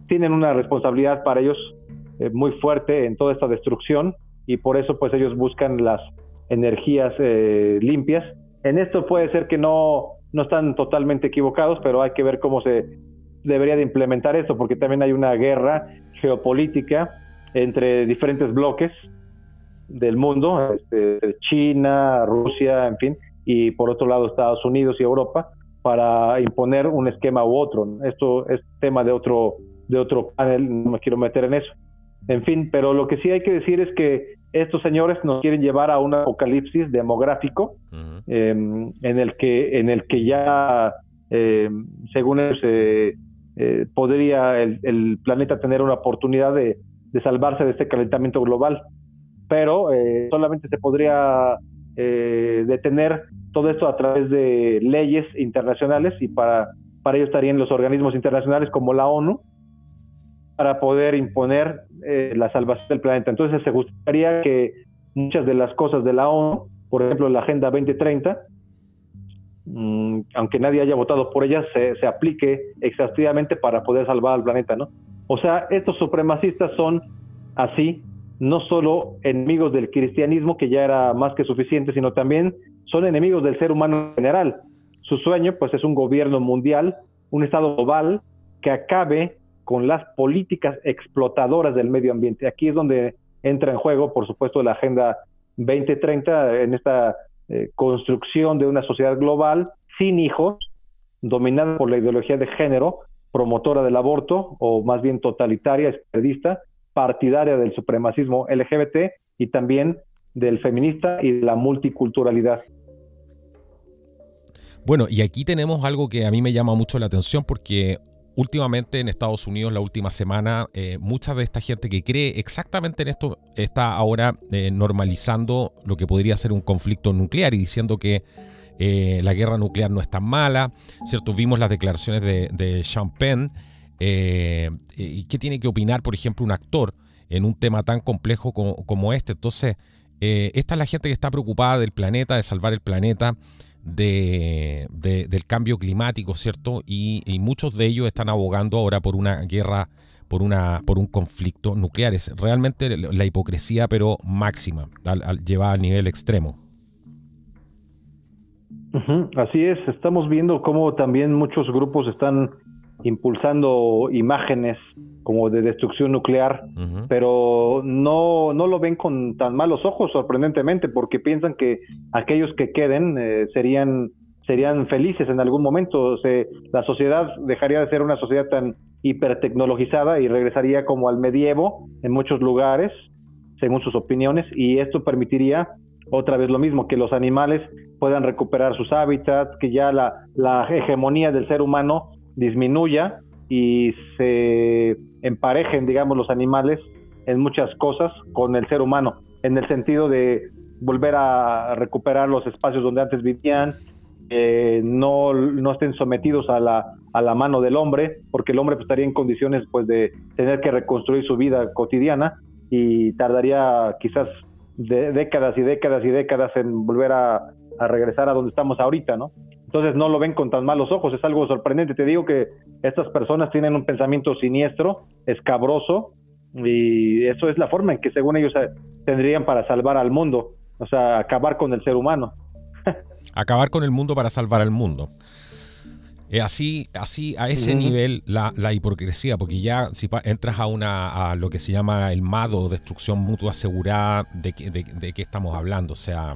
S2: tienen una responsabilidad para ellos muy fuerte en toda esta destrucción, y por eso pues ellos buscan las energías limpias. En esto puede ser que no están totalmente equivocados, pero hay que ver cómo se debería de implementar esto, porque también hay una guerra geopolítica entre diferentes bloques del mundo, China, Rusia, en fin, y por otro lado Estados Unidos y Europa, para imponer un esquema u otro. Esto es tema de otro panel, no me quiero meter en eso. En fin, pero lo que sí hay que decir es que estos señores nos quieren llevar a un apocalipsis demográfico, en el que ya, según ellos, podría el planeta tener una oportunidad de salvarse de este calentamiento global, pero solamente se podría detener todo esto a través de leyes internacionales, y para ello estarían los organismos internacionales como la ONU, para poder imponer la salvación del planeta. Entonces se gustaría que muchas de las cosas de la ONU, por ejemplo la Agenda 2030, aunque nadie haya votado por ella, se aplique exhaustivamente para poder salvar al planeta, ¿no? O sea, estos supremacistas son así, no solo enemigos del cristianismo, que ya era más que suficiente, sino también son enemigos del ser humano en general. Su sueño pues es un gobierno mundial, un estado global que acabe con las políticas explotadoras del medio ambiente. Aquí es donde entra en juego, por supuesto, la Agenda 2030, en esta construcción de una sociedad global sin hijos, dominada por la ideología de género, promotora del aborto, o más bien totalitaria, izquierdista, partidaria del supremacismo LGBT y también del feminista y de la multiculturalidad.
S1: Bueno, y aquí tenemos algo que a mí me llama mucho la atención, porque últimamente en Estados Unidos, la última semana, mucha de esta gente que cree exactamente en esto está ahora normalizando lo que podría ser un conflicto nuclear y diciendo que la guerra nuclear no es tan mala, ¿cierto? Vimos las declaraciones de Sean Penn. ¿Y qué tiene que opinar, por ejemplo, un actor en un tema tan complejo como este? Entonces, esta es la gente que está preocupada del planeta, de salvar el planeta, del cambio climático, ¿cierto? Y muchos de ellos están abogando ahora por una guerra, por un conflicto nuclear. Es realmente la hipocresía, pero máxima, llevada al nivel extremo.
S2: Así es, estamos viendo cómo también muchos grupos están impulsando imágenes como de destrucción nuclear, pero no lo ven con tan malos ojos, sorprendentemente, porque piensan que aquellos que queden serían felices en algún momento. O sea, la sociedad dejaría de ser una sociedad tan hipertecnologizada y regresaría como al medievo en muchos lugares, según sus opiniones, y esto permitiría otra vez lo mismo, que los animales puedan recuperar sus hábitats, que ya la hegemonía del ser humano disminuya y se emparejen, digamos, los animales en muchas cosas con el ser humano, en el sentido de volver a recuperar los espacios donde antes vivían, no estén sometidos a la mano del hombre, porque el hombre pues, estaría en condiciones pues de tener que reconstruir su vida cotidiana y tardaría quizás de décadas y décadas y décadas en volver a regresar a donde estamos ahorita, ¿no? Entonces no lo ven con tan malos ojos, es algo sorprendente. Te digo que estas personas tienen un pensamiento siniestro, escabroso, y eso es la forma en que según ellos tendrían para salvar al mundo, o sea, acabar con el ser humano.
S1: Acabar con el mundo para salvar al mundo. Así a ese nivel la hipocresía, porque ya si entras a lo que se llama el MADO, destrucción mutua asegurada, de qué estamos hablando. O sea,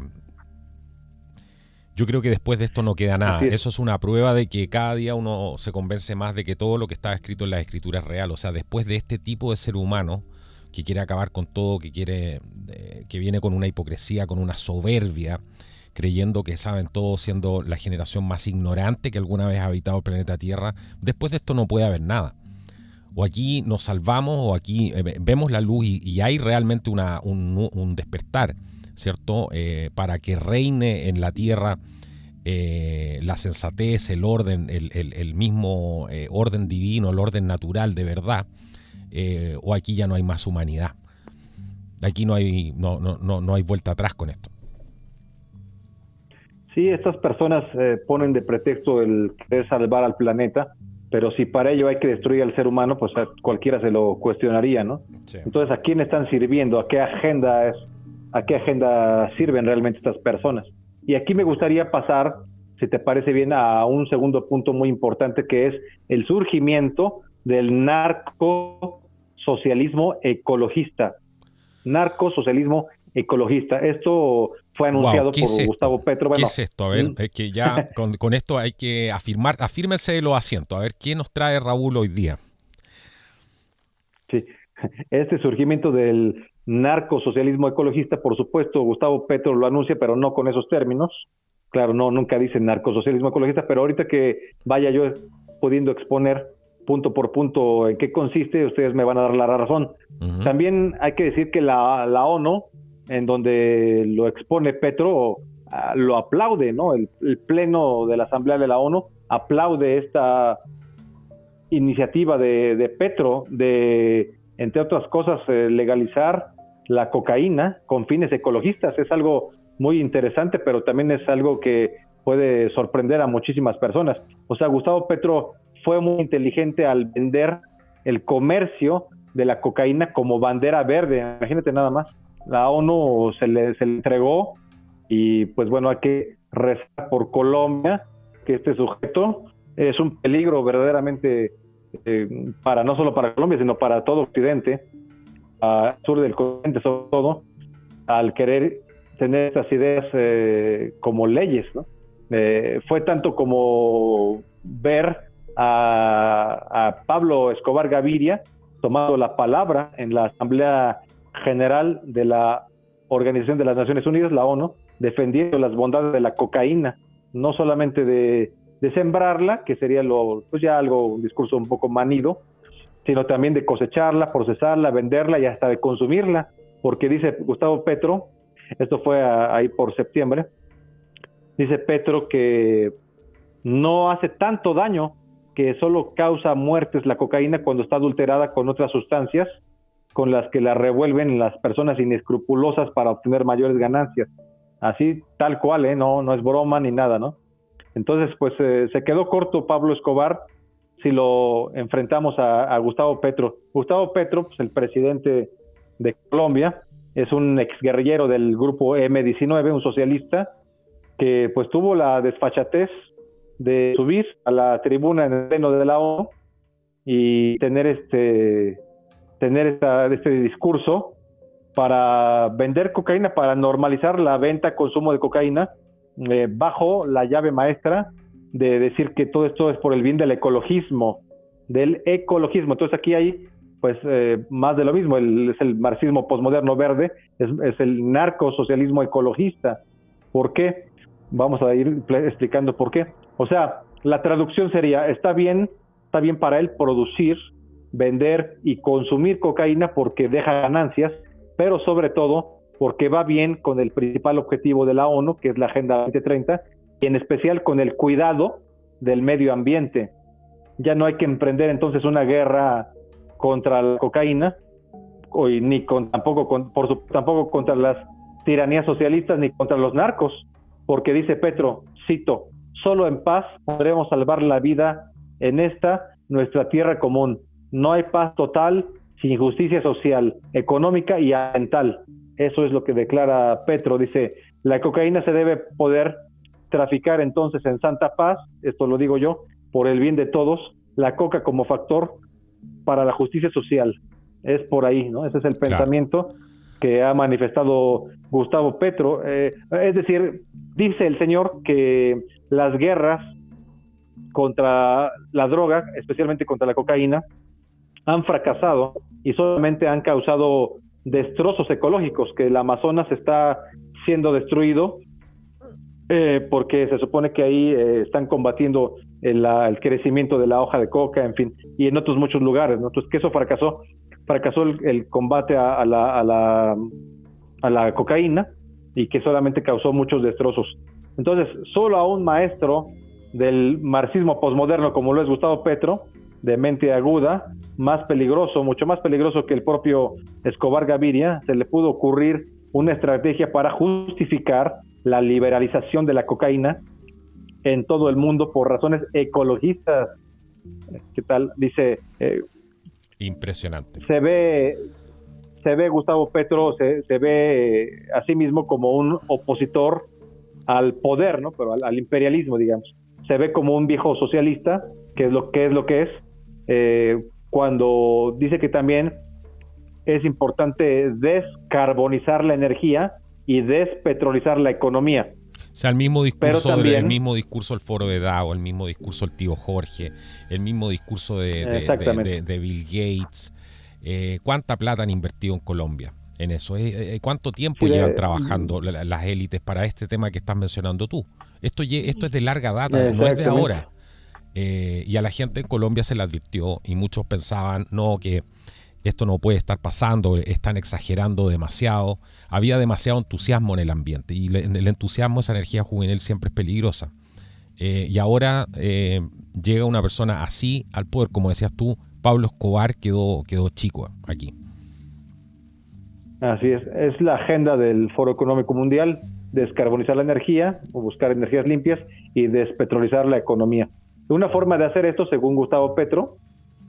S1: yo creo que después de esto no queda nada. Eso es una prueba de que cada día uno se convence más de que todo lo que estaba escrito en las escrituras es real. O sea, después de este tipo de ser humano que quiere acabar con todo, que viene con una hipocresía, con una soberbia, creyendo que saben todo, siendo la generación más ignorante que alguna vez ha habitado el planeta Tierra, después de esto no puede haber nada. O aquí nos salvamos, o aquí vemos la luz y hay realmente un despertar, ¿cierto? Para que reine en la Tierra la sensatez, el orden, el mismo orden divino, el orden natural de verdad, o aquí ya no hay más humanidad. Aquí no hay vuelta atrás con esto.
S2: Sí, estas personas ponen de pretexto el querer salvar al planeta, pero si para ello hay que destruir al ser humano, pues a cualquiera se lo cuestionaría, ¿no? Sí. Entonces, ¿a quién están sirviendo? ¿A qué agenda sirven realmente estas personas? Y aquí me gustaría pasar, si te parece bien, a un segundo punto muy importante, que es el surgimiento del narcosocialismo ecologista. Narcosocialismo ecologista. Esto fue anunciado por Gustavo Petro.
S1: Bueno, ¿qué es esto? A ver, es que ya con esto hay que afírmense los asientos. A ver, ¿qué nos trae Raúl hoy día?
S2: Sí, este surgimiento del narcosocialismo ecologista, por supuesto, Gustavo Petro lo anuncia, pero no con esos términos. Claro, nunca dice narcosocialismo ecologista, pero ahorita que vaya yo pudiendo exponer punto por punto en qué consiste, ustedes me van a dar la razón. También hay que decir que la ONU, en donde lo expone Petro, lo aplaude, ¿no? El pleno de la Asamblea de la ONU aplaude esta iniciativa de Petro de, entre otras cosas, legalizar la cocaína con fines ecologistas. Es algo muy interesante, pero también es algo que puede sorprender a muchísimas personas. O sea, Gustavo Petro fue muy inteligente al vender el comercio de la cocaína como bandera verde. Imagínate nada más. La ONU se le entregó y pues bueno, hay que rezar por Colombia, que este sujeto es un peligro verdaderamente para no solo para Colombia, sino para todo Occidente, al sur del continente sobre todo, al querer tener estas ideas como leyes, ¿no? Fue tanto como ver a Pablo Escobar Gaviria tomando la palabra en la Asamblea General de la Organización de las Naciones Unidas, la ONU, defendiendo las bondades de la cocaína, no solamente de sembrarla, que sería pues ya un discurso un poco manido, sino también de cosecharla, procesarla, venderla y hasta de consumirla, porque dice Gustavo Petro, esto fue ahí por septiembre, dice Petro que no hace tanto daño, que solo causa muertes la cocaína cuando está adulterada con otras sustancias con las que la revuelven las personas inescrupulosas para obtener mayores ganancias. Así, tal cual, no es broma ni nada, ¿no? Entonces, pues se quedó corto Pablo Escobar si lo enfrentamos a Gustavo Petro. Gustavo Petro, pues el presidente de Colombia, es un exguerrillero del grupo M-19, un socialista, que pues tuvo la desfachatez de subir a la tribuna en el pleno de la ONU y tener este discurso para vender cocaína, para normalizar la venta, consumo de cocaína, bajo la llave maestra de decir que todo esto es por el bien del ecologismo. Entonces aquí hay pues más de lo mismo, es el marxismo posmoderno verde, es el narcosocialismo ecologista. ¿Por qué? Vamos a ir explicando por qué. O sea, la traducción sería, está bien para él producir, vender y consumir cocaína porque deja ganancias, pero sobre todo porque va bien con el principal objetivo de la ONU, que es la Agenda 2030, y en especial con el cuidado del medio ambiente. Ya no hay que emprender entonces una guerra contra la cocaína, tampoco contra las tiranías socialistas ni contra los narcos, porque dice Petro, cito, solo en paz podremos salvar la vida en esta nuestra tierra común. No hay paz total sin justicia social, económica y ambiental. Eso es lo que declara Petro. Dice, la cocaína se debe poder traficar entonces en santa paz, esto lo digo yo, por el bien de todos, la coca como factor para la justicia social. Es por ahí, ¿no? Ese es el pensamiento que ha manifestado Gustavo Petro. Es decir, dice el señor que las guerras contra la droga, especialmente contra la cocaína, han fracasado y solamente han causado destrozos ecológicos, que el Amazonas está siendo destruido porque se supone que ahí están combatiendo el crecimiento de la hoja de coca, en fin, y en otros muchos lugares, ¿no? Entonces, que eso fracasó el combate a la cocaína y que solamente causó muchos destrozos. Entonces, solo a un maestro del marxismo posmoderno como lo es Gustavo Petro, de mente aguda, más peligroso, mucho más peligroso que el propio Escobar Gaviria, se le pudo ocurrir una estrategia para justificar la liberalización de la cocaína en todo el mundo por razones ecologistas. ¿Qué tal? Dice...
S1: impresionante.
S2: Se ve Gustavo Petro, se ve a sí mismo como un opositor al poder, ¿no? Pero al imperialismo, digamos. Se ve como un viejo socialista, que es lo que es, cuando dice que también es importante descarbonizar la energía y despetrolizar la economía.
S1: O sea, el mismo discurso, también, el mismo discurso del Foro de Davos, el mismo discurso del tío Jorge, el mismo discurso de Bill Gates. ¿Cuánta plata han invertido en Colombia en eso? ¿Cuánto tiempo llevan trabajando las élites para este tema que estás mencionando tú? Esto es de larga data, no es de ahora. Y a la gente en Colombia se le advirtió y muchos pensaban, no, que esto no puede estar pasando, están exagerando demasiado. Había demasiado entusiasmo en el ambiente y el entusiasmo, esa energía juvenil siempre es peligrosa. Y ahora llega una persona así al poder, como decías tú, Pablo Escobar quedó chico aquí.
S2: Así es la agenda del Foro Económico Mundial, descarbonizar la energía o buscar energías limpias y despetrolizar la economía. Una forma de hacer esto, según Gustavo Petro,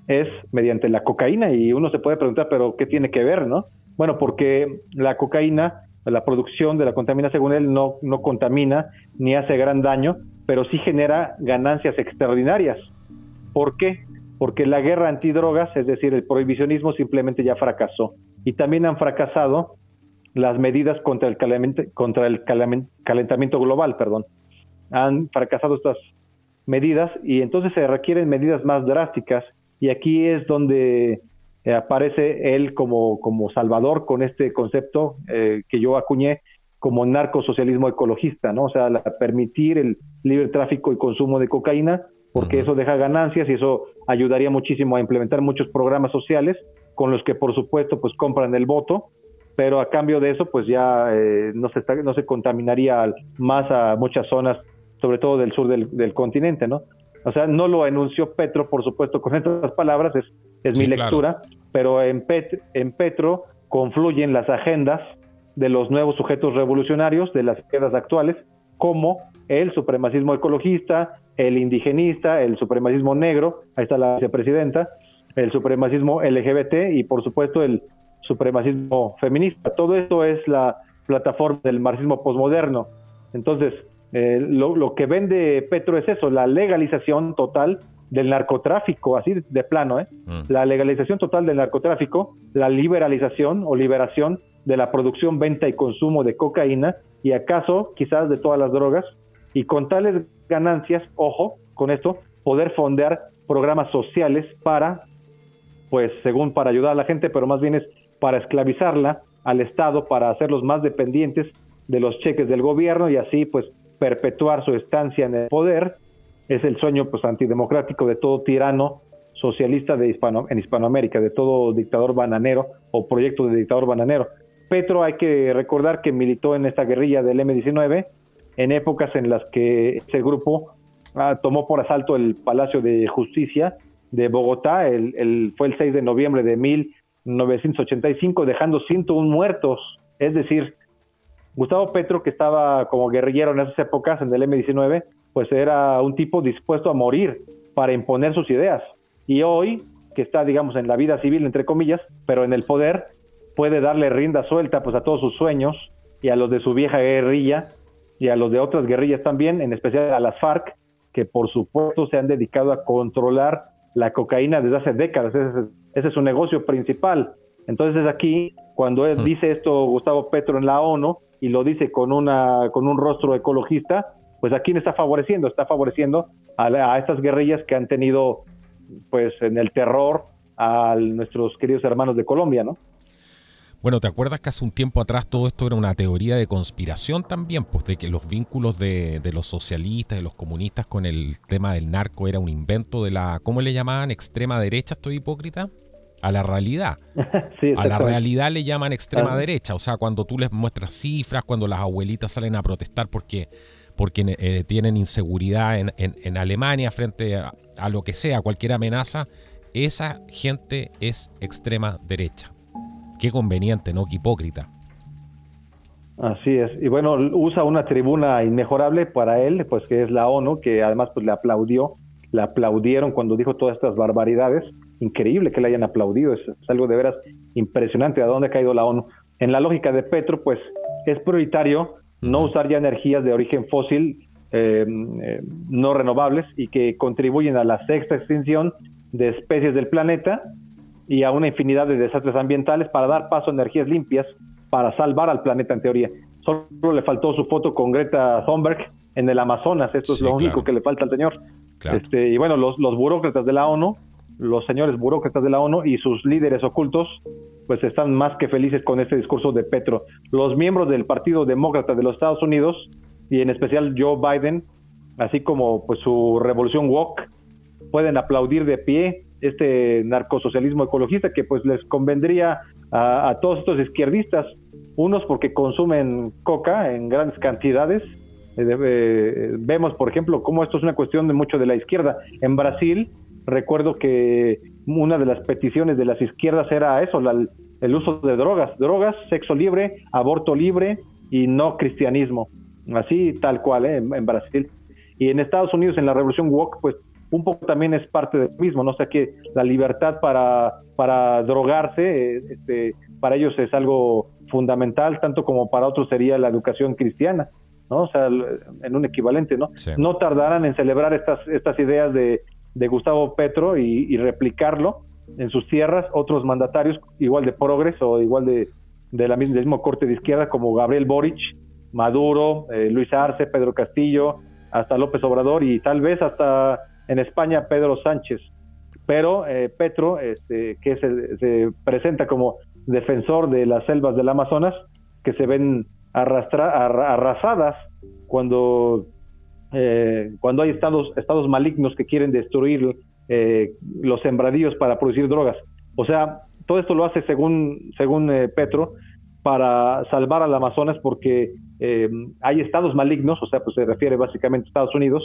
S2: es mediante la cocaína, y uno se puede preguntar, pero ¿qué tiene que ver, no? Bueno, porque la cocaína, la producción de la contamina, según él, no contamina ni hace gran daño, pero sí genera ganancias extraordinarias. ¿Por qué? Porque la guerra antidrogas, es decir, el prohibicionismo, simplemente ya fracasó. Y también han fracasado las medidas contra el calentamiento global, Han fracasado estas medidas y entonces se requieren medidas más drásticas. Y aquí es donde aparece él como salvador con este concepto que yo acuñé como narcosocialismo ecologista, ¿no? O sea, permitir el libre tráfico y consumo de cocaína, porque eso deja ganancias y eso ayudaría muchísimo a implementar muchos programas sociales con los que, por supuesto, pues compran el voto, pero a cambio de eso, pues ya no se contaminaría más a muchas zonas, sobre todo del sur del continente, ¿no? O sea, no lo enunció Petro, por supuesto, con estas palabras, es mi lectura, claro. Pero en Petro confluyen las agendas de los nuevos sujetos revolucionarios, de las izquierdas actuales, como el supremacismo ecologista, el indigenista, el supremacismo negro, ahí está la vicepresidenta, el supremacismo LGBT y, por supuesto, el supremacismo feminista. Todo esto es la plataforma del marxismo posmoderno. Entonces, lo que vende Petro es eso, la legalización total del narcotráfico, así de plano, La legalización total del narcotráfico, la liberalización o liberación de la producción, venta y consumo de cocaína y acaso quizás de todas las drogas, y con tales ganancias, ojo con esto, poder fondear programas sociales para ayudar a la gente, pero más bien es para esclavizarla al Estado, para hacerlos más dependientes de los cheques del gobierno y así pues perpetuar su estancia en el poder. Es el sueño pues antidemocrático de todo tirano socialista en Hispanoamérica, de todo dictador bananero o proyecto de dictador bananero. Petro, hay que recordar que militó en esta guerrilla del M-19 en épocas en las que ese grupo tomó por asalto el Palacio de Justicia de Bogotá, fue el 6 de noviembre de 1985, dejando 101 muertos, es decir, Gustavo Petro, que estaba como guerrillero en esas épocas, en el M-19, pues era un tipo dispuesto a morir para imponer sus ideas. Y hoy, que está, digamos, en la vida civil, entre comillas, pero en el poder, puede darle rienda suelta pues a todos sus sueños y a los de su vieja guerrilla y a los de otras guerrillas también, en especial a las FARC, que por supuesto se han dedicado a controlar la cocaína desde hace décadas. Ese es su negocio principal. Entonces aquí, cuando él dice esto Gustavo Petro en la ONU, y lo dice con un rostro ecologista, pues ¿a quién está favoreciendo? Está favoreciendo a estas guerrillas que han tenido pues en el terror a nuestros queridos hermanos de Colombia, ¿no?
S1: Bueno, ¿te acuerdas que hace un tiempo atrás todo esto era una teoría de conspiración también? Pues de que los vínculos de los socialistas, de los comunistas con el tema del narco era un invento de la, ¿cómo le llamaban? ¿Extrema derecha? ¿Estoy hipócrita? A la realidad.
S2: Sí,
S1: a la realidad le llaman extrema derecha. O sea, cuando tú les muestras cifras, cuando las abuelitas salen a protestar porque tienen inseguridad en Alemania frente a lo que sea, cualquier amenaza, esa gente es extrema derecha. Qué conveniente, ¿no? Qué hipócrita.
S2: Así es. Y bueno, usa una tribuna inmejorable para él, pues que es la ONU, que además pues le aplaudieron cuando dijo todas estas barbaridades. Increíble que le hayan aplaudido, es algo de veras impresionante a dónde ha caído la ONU. En la lógica de Petro, pues es prioritario no usar ya energías de origen fósil no renovables y que contribuyen a la sexta extinción de especies del planeta y a una infinidad de desastres ambientales para dar paso a energías limpias para salvar al planeta en teoría. Solo le faltó su foto con Greta Thunberg en el Amazonas, esto es lo único que le falta al señor. Claro. Y bueno, los burócratas de la ONU, los señores burócratas de la ONU y sus líderes ocultos, pues están más que felices con este discurso de Petro. Los miembros del Partido Demócrata de los Estados Unidos, y en especial Joe Biden, así como pues su revolución woke, pueden aplaudir de pie este narcosocialismo ecologista que pues les convendría a todos estos izquierdistas, unos porque consumen coca en grandes cantidades. Vemos, por ejemplo, cómo esto es una cuestión de mucho de la izquierda. En Brasil, recuerdo que una de las peticiones de las izquierdas era eso, el uso de drogas, sexo libre, aborto libre y no cristianismo, así tal cual, en Brasil. Y en Estados Unidos, en la revolución woke, pues un poco también es parte del mismo, ¿no? O sea que la libertad para drogarse, para ellos es algo fundamental, tanto como para otros sería la educación cristiana, ¿no? O sea, en un equivalente, ¿no? Sí. No tardarán en celebrar estas ideas de Gustavo Petro y replicarlo en sus tierras otros mandatarios igual de progreso o igual del mismo corte de izquierda como Gabriel Boric, Maduro, Luis Arce, Pedro Castillo, hasta López Obrador y tal vez hasta en España Pedro Sánchez. Pero Petro, que se presenta como defensor de las selvas del Amazonas, que se ven arrasadas cuando hay estados malignos que quieren destruir los sembradíos para producir drogas. O sea, todo esto lo hace según Petro para salvar al Amazonas porque hay estados malignos, o sea, pues se refiere básicamente a Estados Unidos,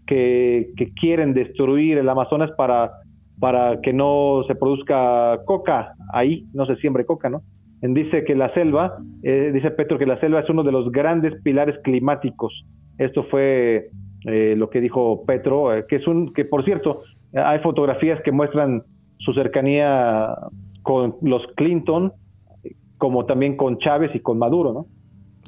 S2: que quieren destruir el Amazonas para que no se produzca coca ahí, no se siembre coca, ¿no? Dice que la selva, dice Petro que la selva es uno de los grandes pilares climáticos. Esto fue lo que dijo Petro, que por cierto, hay fotografías que muestran su cercanía con los Clinton, como también con Chávez y con Maduro, ¿no?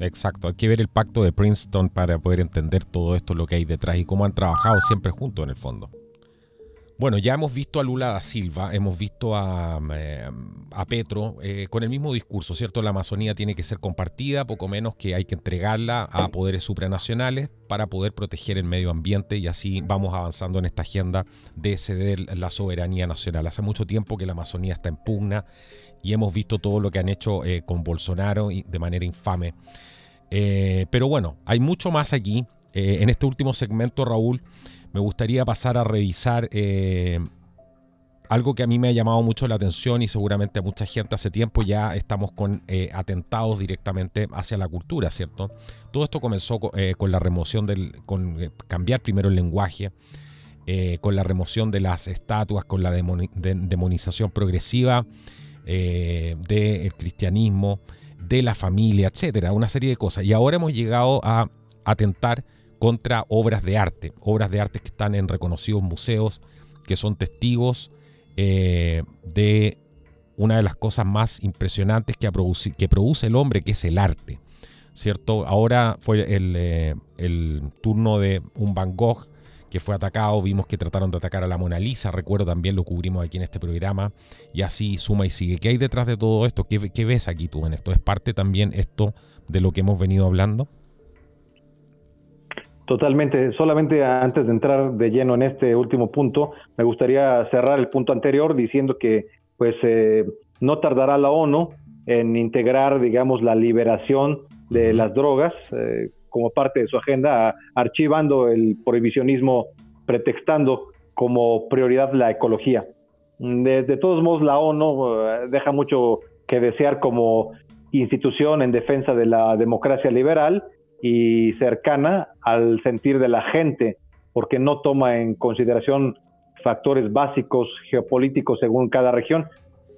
S1: Exacto, hay que ver el pacto de Princeton para poder entender todo esto, lo que hay detrás y cómo han trabajado siempre juntos en el fondo. Bueno, ya hemos visto a Lula da Silva, hemos visto a Petro con el mismo discurso, ¿cierto? La Amazonía tiene que ser compartida, poco menos que hay que entregarla a poderes supranacionales para poder proteger el medio ambiente y así vamos avanzando en esta agenda de ceder la soberanía nacional. Hace mucho tiempo que la Amazonía está en pugna y hemos visto todo lo que han hecho con Bolsonaro y de manera infame. Pero bueno, hay mucho más aquí. En este último segmento, Raúl, me gustaría pasar a revisar algo que a mí me ha llamado mucho la atención y seguramente a mucha gente hace tiempo ya estamos con atentados directamente hacia la cultura, ¿cierto? Todo esto comenzó con la remoción cambiar primero el lenguaje, con la remoción de las estatuas, con la demonización progresiva del cristianismo, de la familia, etcétera, una serie de cosas. Y ahora hemos llegado a atentar contra obras de arte que están en reconocidos museos, que son testigos de una de las cosas más impresionantes que produce el hombre, que es el arte, ¿cierto? Ahora fue el turno de un Van Gogh que fue atacado, vimos que trataron de atacar a la Mona Lisa, recuerdo, también lo cubrimos aquí en este programa, y así suma y sigue. ¿Qué hay detrás de todo esto? ¿Qué ves aquí tú en esto? ¿Es parte también esto de lo que hemos venido hablando?
S2: Totalmente. Solamente antes de entrar de lleno en este último punto, me gustaría cerrar el punto anterior diciendo que pues no tardará la ONU en integrar, digamos, la liberación de las drogas como parte de su agenda, archivando el prohibicionismo, pretextando como prioridad la ecología. De todos modos, la ONU deja mucho que desear como institución en defensa de la democracia liberal y cercana al sentir de la gente, porque no toma en consideración factores básicos geopolíticos según cada región.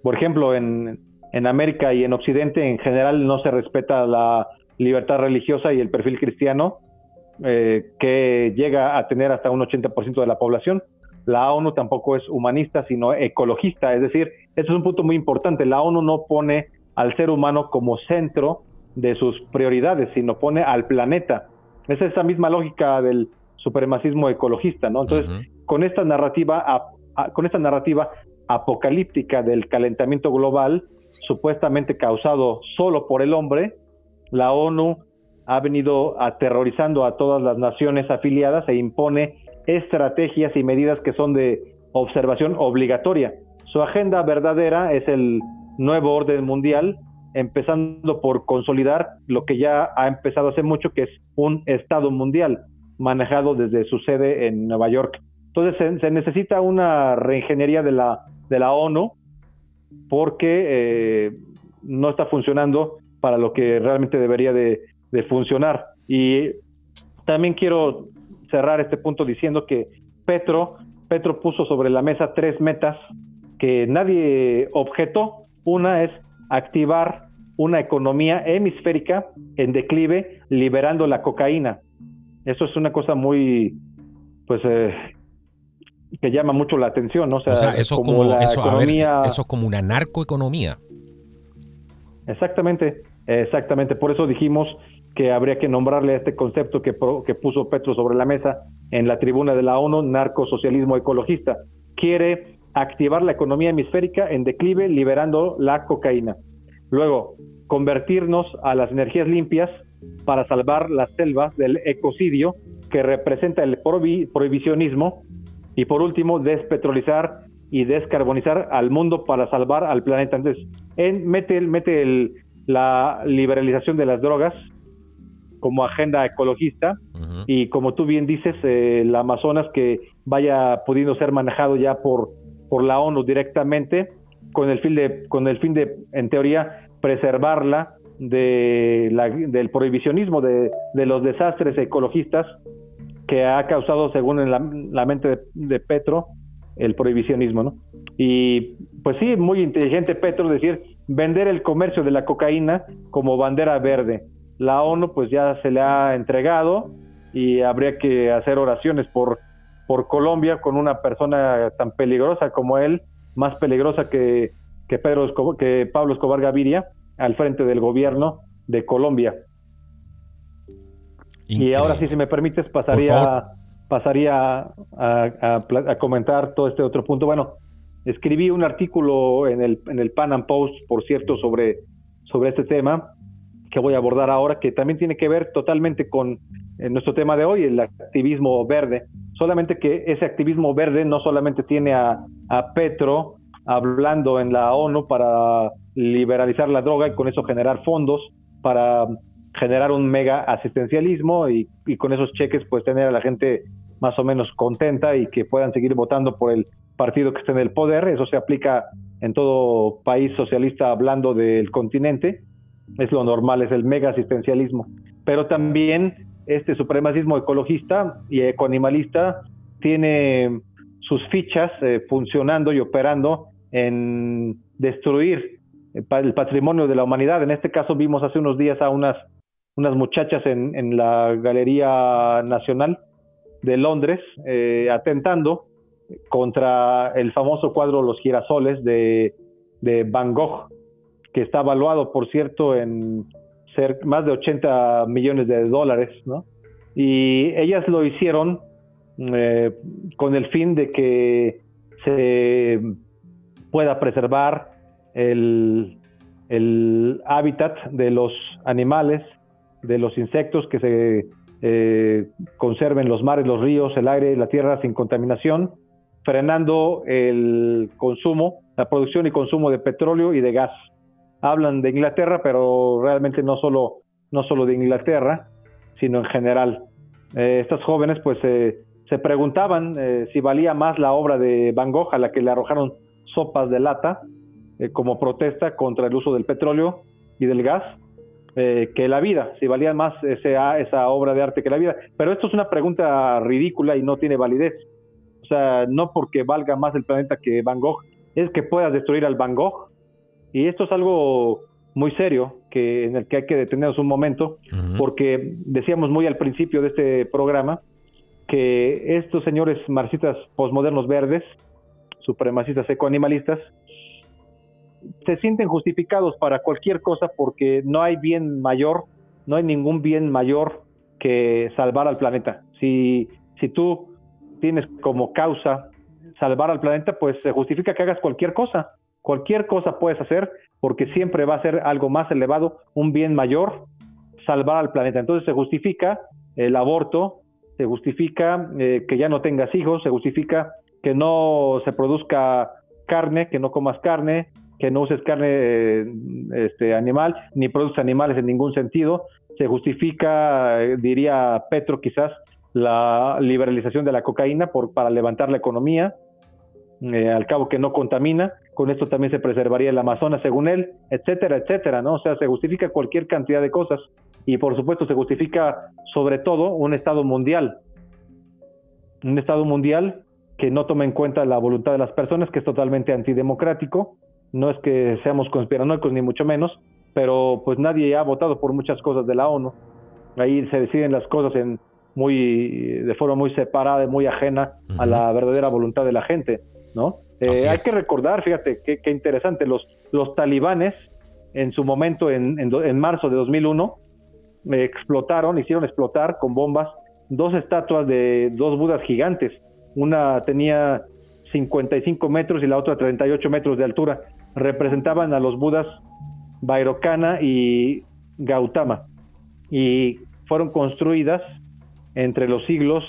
S2: Por ejemplo, en América y en Occidente en general no se respeta la libertad religiosa y el perfil cristiano, que llega a tener hasta un 80% de la población. La ONU tampoco es humanista, sino ecologista, es decir, eso es un punto muy importante. La ONU no pone al ser humano como centro de sus prioridades, sino pone al planeta. Es esa misma lógica del supremacismo ecologista, ¿no? Entonces, con esta narrativa apocalíptica del calentamiento global, supuestamente causado solo por el hombre, la ONU ha venido aterrorizando a todas las naciones afiliadas e impone estrategias y medidas que son de observación obligatoria. Su agenda verdadera es el nuevo orden mundial, empezando por consolidar lo que ya ha empezado hace mucho, que es un Estado mundial, manejado desde su sede en Nueva York. Entonces se necesita una reingeniería de la ONU, porque no está funcionando para lo que realmente debería de funcionar. Y también quiero cerrar este punto diciendo que Petro puso sobre la mesa 3 metas que nadie objetó. Una es activar una economía hemisférica en declive, liberando la cocaína. Eso es una cosa muy, pues, que llama mucho la atención, ¿no? O sea eso
S1: es como una narcoeconomía.
S2: Exactamente. Por eso dijimos que habría que nombrarle a este concepto que puso Petro sobre la mesa en la tribuna de la ONU, narcosocialismo ecologista. Quiere activar la economía hemisférica en declive, liberando la cocaína. Luego, convertirnos a las energías limpias para salvar las selvas del ecocidio que representa el prohibicionismo. Y por último, despetrolizar y descarbonizar al mundo para salvar al planeta. Entonces, mete la liberalización de las drogas como agenda ecologista, y como tú bien dices, el Amazonas que vaya pudiendo ser manejado ya por la ONU directamente, con el fin de, en teoría, preservarla del prohibicionismo, de los desastres ecologistas que ha causado, según en la mente de Petro, el prohibicionismo, ¿no? Y pues sí, muy inteligente Petro decir, vender el comercio de la cocaína como bandera verde. La ONU pues ya se le ha entregado y habría que hacer oraciones por Colombia, con una persona tan peligrosa como él, más peligrosa que Pablo Escobar Gaviria, al frente del gobierno de Colombia. Increíble. Y ahora sí, si me permites, pasaría a comentar todo este otro punto. Bueno, escribí un artículo en el Pan Am Post, por cierto, sobre este tema que voy a abordar ahora, que también tiene que ver totalmente con nuestro tema de hoy, el activismo verde. Solamente que ese activismo verde no solamente tiene a Petro hablando en la ONU para liberalizar la droga y con eso generar fondos para generar un mega asistencialismo y con esos cheques pues tener a la gente más o menos contenta y que puedan seguir votando por el partido que esté en el poder. Eso se aplica en todo país socialista hablando del continente. Es lo normal, es el mega asistencialismo. Pero también este supremacismo ecologista y ecoanimalista tiene sus fichas funcionando y operando en destruir el patrimonio de la humanidad. En este caso vimos hace unos días a unas muchachas en la Galería Nacional de Londres atentando contra el famoso cuadro Los Girasoles de Van Gogh, que está valuado, por cierto, en más de 80 millones de dólares, ¿no? Y ellas lo hicieron con el fin de que se pueda preservar el hábitat de los animales, de los insectos, que se conserven los mares, los ríos, el aire, la tierra sin contaminación, frenando el consumo, la producción y consumo de petróleo y de gas. Hablan de Inglaterra, pero realmente no solo de Inglaterra, sino en general. Estas jóvenes pues se preguntaban si valía más la obra de Van Gogh, a la que le arrojaron sopas de lata como protesta contra el uso del petróleo y del gas, que la vida, si valía más esa obra de arte que la vida. Pero esto es una pregunta ridícula y no tiene validez. O sea, no porque valga más el planeta que Van Gogh, es que puedas destruir al Van Gogh. Y esto es algo muy serio, en el que hay que detenernos un momento, porque decíamos muy al principio de este programa que estos señores marxistas posmodernos verdes, supremacistas ecoanimalistas, se sienten justificados para cualquier cosa porque no hay bien mayor, no hay ningún bien mayor que salvar al planeta. Si tú tienes como causa salvar al planeta, pues se justifica que hagas cualquier cosa puedes hacer, porque siempre va a ser algo más elevado, un bien mayor, salvar al planeta. Entonces se justifica el aborto, se justifica que ya no tengas hijos, se justifica que no se produzca carne, que no comas carne, que no uses carne animal, ni productos animales en ningún sentido. Se justifica, diría Petro quizás, la liberalización de la cocaína para levantar la economía, al cabo que no contamina. Con esto también se preservaría el Amazonas, según él, etcétera, etcétera, ¿no? O sea, se justifica cualquier cantidad de cosas y, por supuesto, se justifica sobre todo un Estado mundial que no toma en cuenta la voluntad de las personas, que es totalmente antidemocrático. No es que seamos conspiranoicos ni mucho menos, pero pues nadie ha votado por muchas cosas de la ONU. Ahí se deciden las cosas de forma muy separada y muy ajena a la verdadera voluntad de la gente, ¿no? Hay que recordar, fíjate, qué interesante, los talibanes en su momento, en marzo de 2001, hicieron explotar con bombas 2 estatuas de 2 budas gigantes. Una tenía 55 metros y la otra 38 metros de altura. Representaban a los budas Vairocana y Gautama, y fueron construidas entre los siglos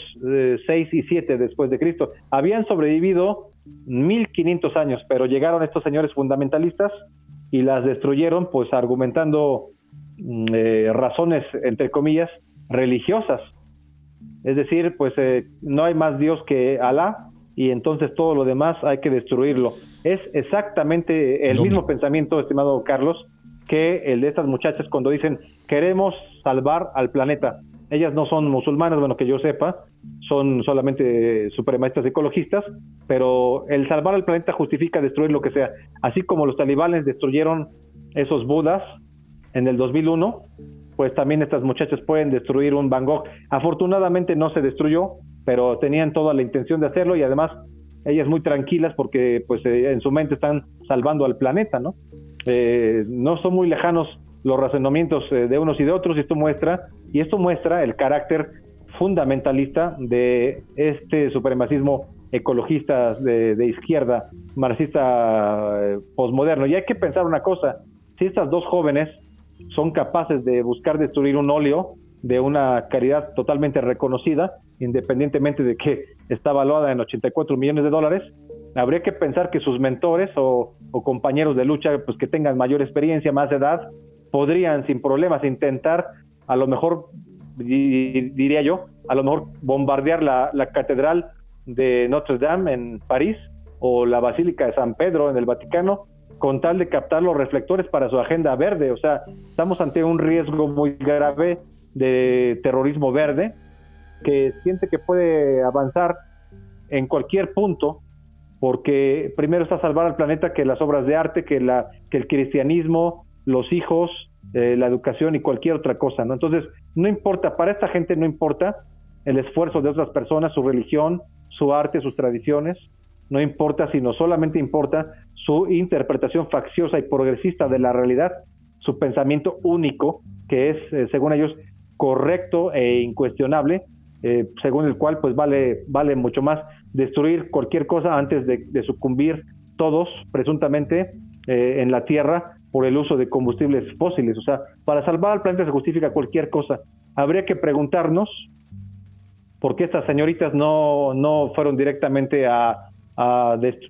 S2: 6 y 7 después de Cristo. Habían sobrevivido 1500 años, pero llegaron estos señores fundamentalistas y las destruyeron, pues argumentando razones, entre comillas, religiosas. Es decir, pues no hay más Dios que Alá, y entonces todo lo demás hay que destruirlo. Es exactamente el mismo pensamiento, estimado Carlos, que el de estas muchachas cuando dicen queremos salvar al planeta. Ellas no son musulmanas, bueno, que yo sepa, son solamente supremacistas ecologistas, pero el salvar al planeta justifica destruir lo que sea. Así como los talibanes destruyeron esos budas en el 2001, pues también estas muchachas pueden destruir un Van Gogh. Afortunadamente no se destruyó, pero tenían toda la intención de hacerlo, y además ellas muy tranquilas porque pues en su mente están salvando al planeta, ¿no? No son muy lejanos los razonamientos de unos y de otros, y esto muestra el carácter fundamentalista de este supremacismo ecologista de izquierda, marxista posmoderno. Y hay que pensar una cosa: si estas 2 jóvenes son capaces de buscar destruir un óleo de una calidad totalmente reconocida, independientemente de que está valuada en 84 millones de dólares, habría que pensar que sus mentores o compañeros de lucha, pues que tengan mayor experiencia, más edad, podrían sin problemas intentar, a lo mejor, diría yo, a lo mejor bombardear la catedral de Notre Dame en París, o la Basílica de San Pedro en el Vaticano, con tal de captar los reflectores para su agenda verde. O sea, estamos ante un riesgo muy grave de terrorismo verde, que siente que puede avanzar en cualquier punto porque primero está salvar al planeta que las obras de arte, que el cristianismo, los hijos, la educación y cualquier otra cosa, ¿no? Entonces, no importa, para esta gente no importa el esfuerzo de otras personas, su religión, su arte, sus tradiciones, no importa, sino solamente importa su interpretación facciosa y progresista de la realidad, su pensamiento único, que es, según ellos, correcto e incuestionable, según el cual pues vale mucho más destruir cualquier cosa antes de sucumbir todos, presuntamente, en la Tierra por el uso de combustibles fósiles. O sea, para salvar al planeta se justifica cualquier cosa. Habría que preguntarnos por qué estas señoritas no fueron directamente a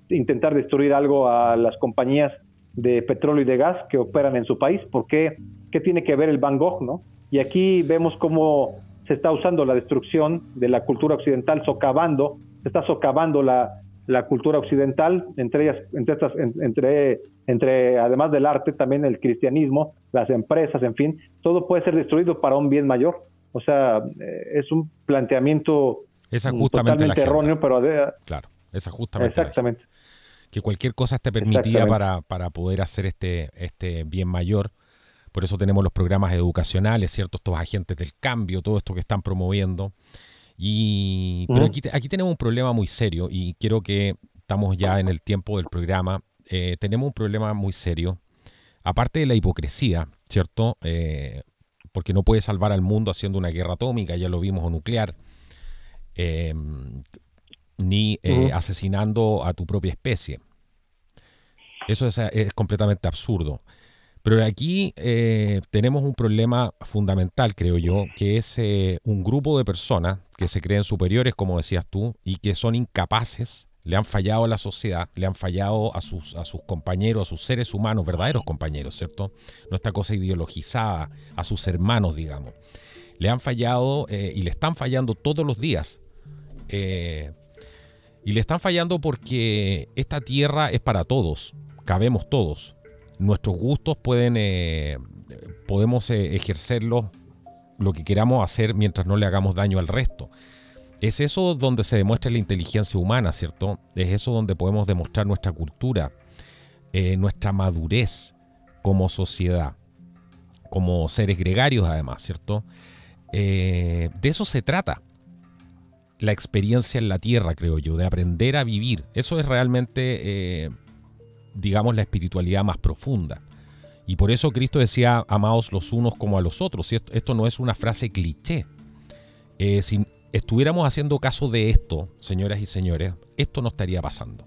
S2: intentar destruir algo a las compañías de petróleo y de gas que operan en su país. ¿Por qué? ¿Qué tiene que ver el Van Gogh, no? Y aquí vemos cómo se está usando la destrucción de la cultura occidental, se está socavando la cultura occidental, entre además del arte, también el cristianismo, las empresas, en fin, todo puede ser destruido para un bien mayor. O sea, es un planteamiento totalmente erróneo, pero
S1: claro, esa justamente
S2: exactamente.
S1: Que cualquier cosa esté permitida para poder hacer este bien mayor. Por eso tenemos los programas educacionales, ¿cierto? Estos agentes del cambio, todo esto que están promoviendo. Pero aquí tenemos un problema muy serio y quiero que estamos ya en el tiempo del programa. Tenemos un problema muy serio, aparte de la hipocresía, ¿cierto? Porque no puedes salvar al mundo haciendo una guerra atómica, ya lo vimos, o nuclear, ni asesinando a tu propia especie. Eso es completamente absurdo. Pero aquí tenemos un problema fundamental, creo yo, que es un grupo de personas que se creen superiores, como decías tú, y que son incapaces, le han fallado a la sociedad, le han fallado a sus compañeros, a sus seres humanos, verdaderos compañeros, ¿cierto? No esta cosa ideologizada, a sus hermanos, digamos. Le han fallado y le están fallando todos los días. Y le están fallando porque esta tierra es para todos, cabemos todos. Nuestros gustos podemos ejercerlos lo que queramos hacer mientras no le hagamos daño al resto. Es eso donde se demuestra la inteligencia humana, ¿cierto? Es eso donde podemos demostrar nuestra cultura, nuestra madurez como sociedad, como seres gregarios además, ¿cierto? De eso se trata la experiencia en la tierra, creo yo, de aprender a vivir. Eso es realmente, digamos, la espiritualidad más profunda. Y por eso Cristo decía, amaos los unos como a los otros. Y esto no es una frase cliché. Si estuviéramos haciendo caso de esto, señoras y señores, esto no estaría pasando.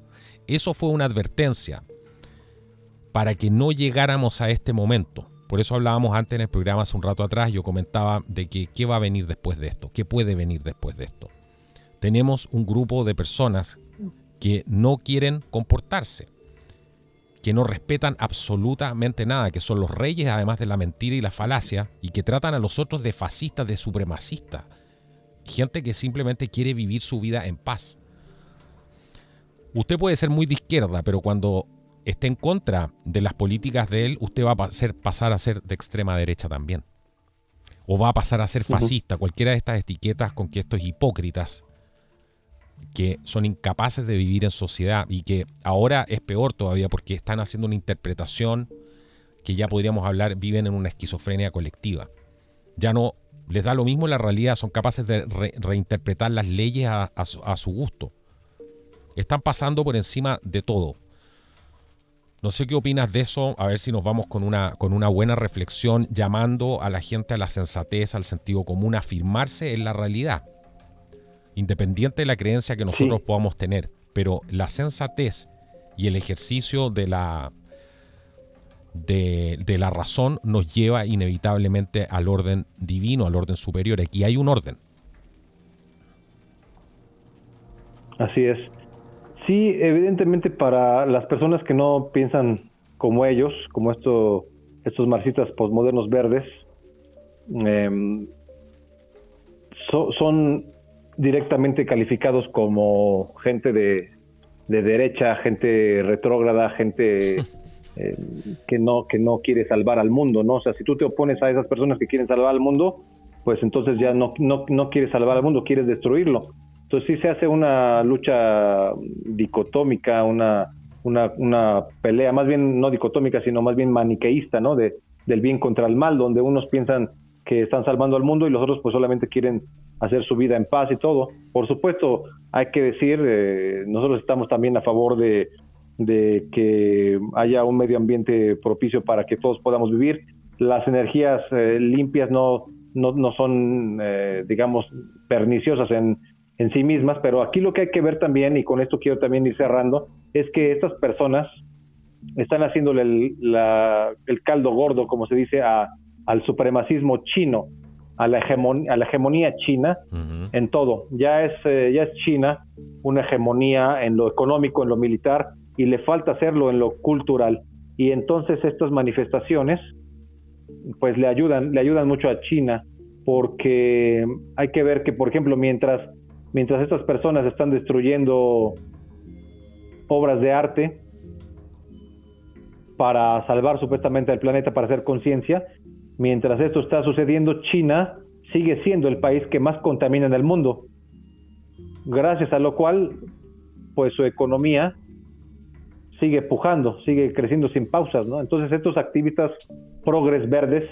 S1: Eso fue una advertencia para que no llegáramos a este momento. Por eso hablábamos antes en el programa, hace un rato atrás, yo comentaba de que qué va a venir después de esto, qué puede venir después de esto. Tenemos un grupo de personas que no quieren comportarse, que no respetan absolutamente nada, que son los reyes además de la mentira y la falacia, y que tratan a los otros de fascistas, de supremacistas. Gente que simplemente quiere vivir su vida en paz. Usted puede ser muy de izquierda, pero cuando esté en contra de las políticas de él, usted va a pasar a ser de extrema derecha también. O va a pasar a ser fascista, cualquiera de estas etiquetas con que estos hipócritas que son incapaces de vivir en sociedad y que ahora es peor todavía porque están haciendo una interpretación que ya podríamos hablar, viven en una esquizofrenia colectiva. Ya no les da lo mismo la realidad, son capaces de reinterpretar las leyes a su gusto. Están pasando por encima de todo. No sé qué opinas de eso, a ver si nos vamos con una buena reflexión, llamando a la gente a la sensatez, al sentido común, a afirmarse en la realidad, independiente de la creencia que nosotros podamos tener, pero la sensatez y el ejercicio de la razón nos lleva inevitablemente al orden divino, al orden superior. Aquí hay un orden.
S2: Así es. Sí, evidentemente para las personas que no piensan como ellos, como estos marxistas posmodernos verdes, son directamente calificados como gente de derecha, gente retrógrada, gente que no quiere salvar al mundo, ¿no? O sea, si tú te opones a esas personas que quieren salvar al mundo, pues entonces ya no quieres salvar al mundo, quieres destruirlo. Entonces sí se hace una lucha dicotómica, una pelea, más bien no dicotómica, sino más bien maniqueísta, ¿no? Del bien contra el mal, donde unos piensan que están salvando al mundo y los otros pues solamente quieren hacer su vida en paz y todo. Por supuesto, hay que decir, nosotros estamos también a favor de que haya un medio ambiente propicio para que todos podamos vivir. Las energías limpias no son, digamos, perniciosas en sí mismas, pero aquí lo que hay que ver también, y con esto quiero también ir cerrando, es que estas personas están haciéndole el caldo gordo, como se dice, al supremacismo chino, a la hegemonía china en todo. Ya es China una hegemonía en lo económico, en lo militar, y le falta hacerlo en lo cultural. Y entonces estas manifestaciones pues le ayudan mucho a China, porque hay que ver que, por ejemplo, mientras estas personas están destruyendo obras de arte para salvar supuestamente al planeta, para hacer conciencia, mientras esto está sucediendo, China sigue siendo el país que más contamina en el mundo, gracias a lo cual pues su economía sigue pujando, sigue creciendo sin pausas, ¿no? Entonces estos activistas progres verdes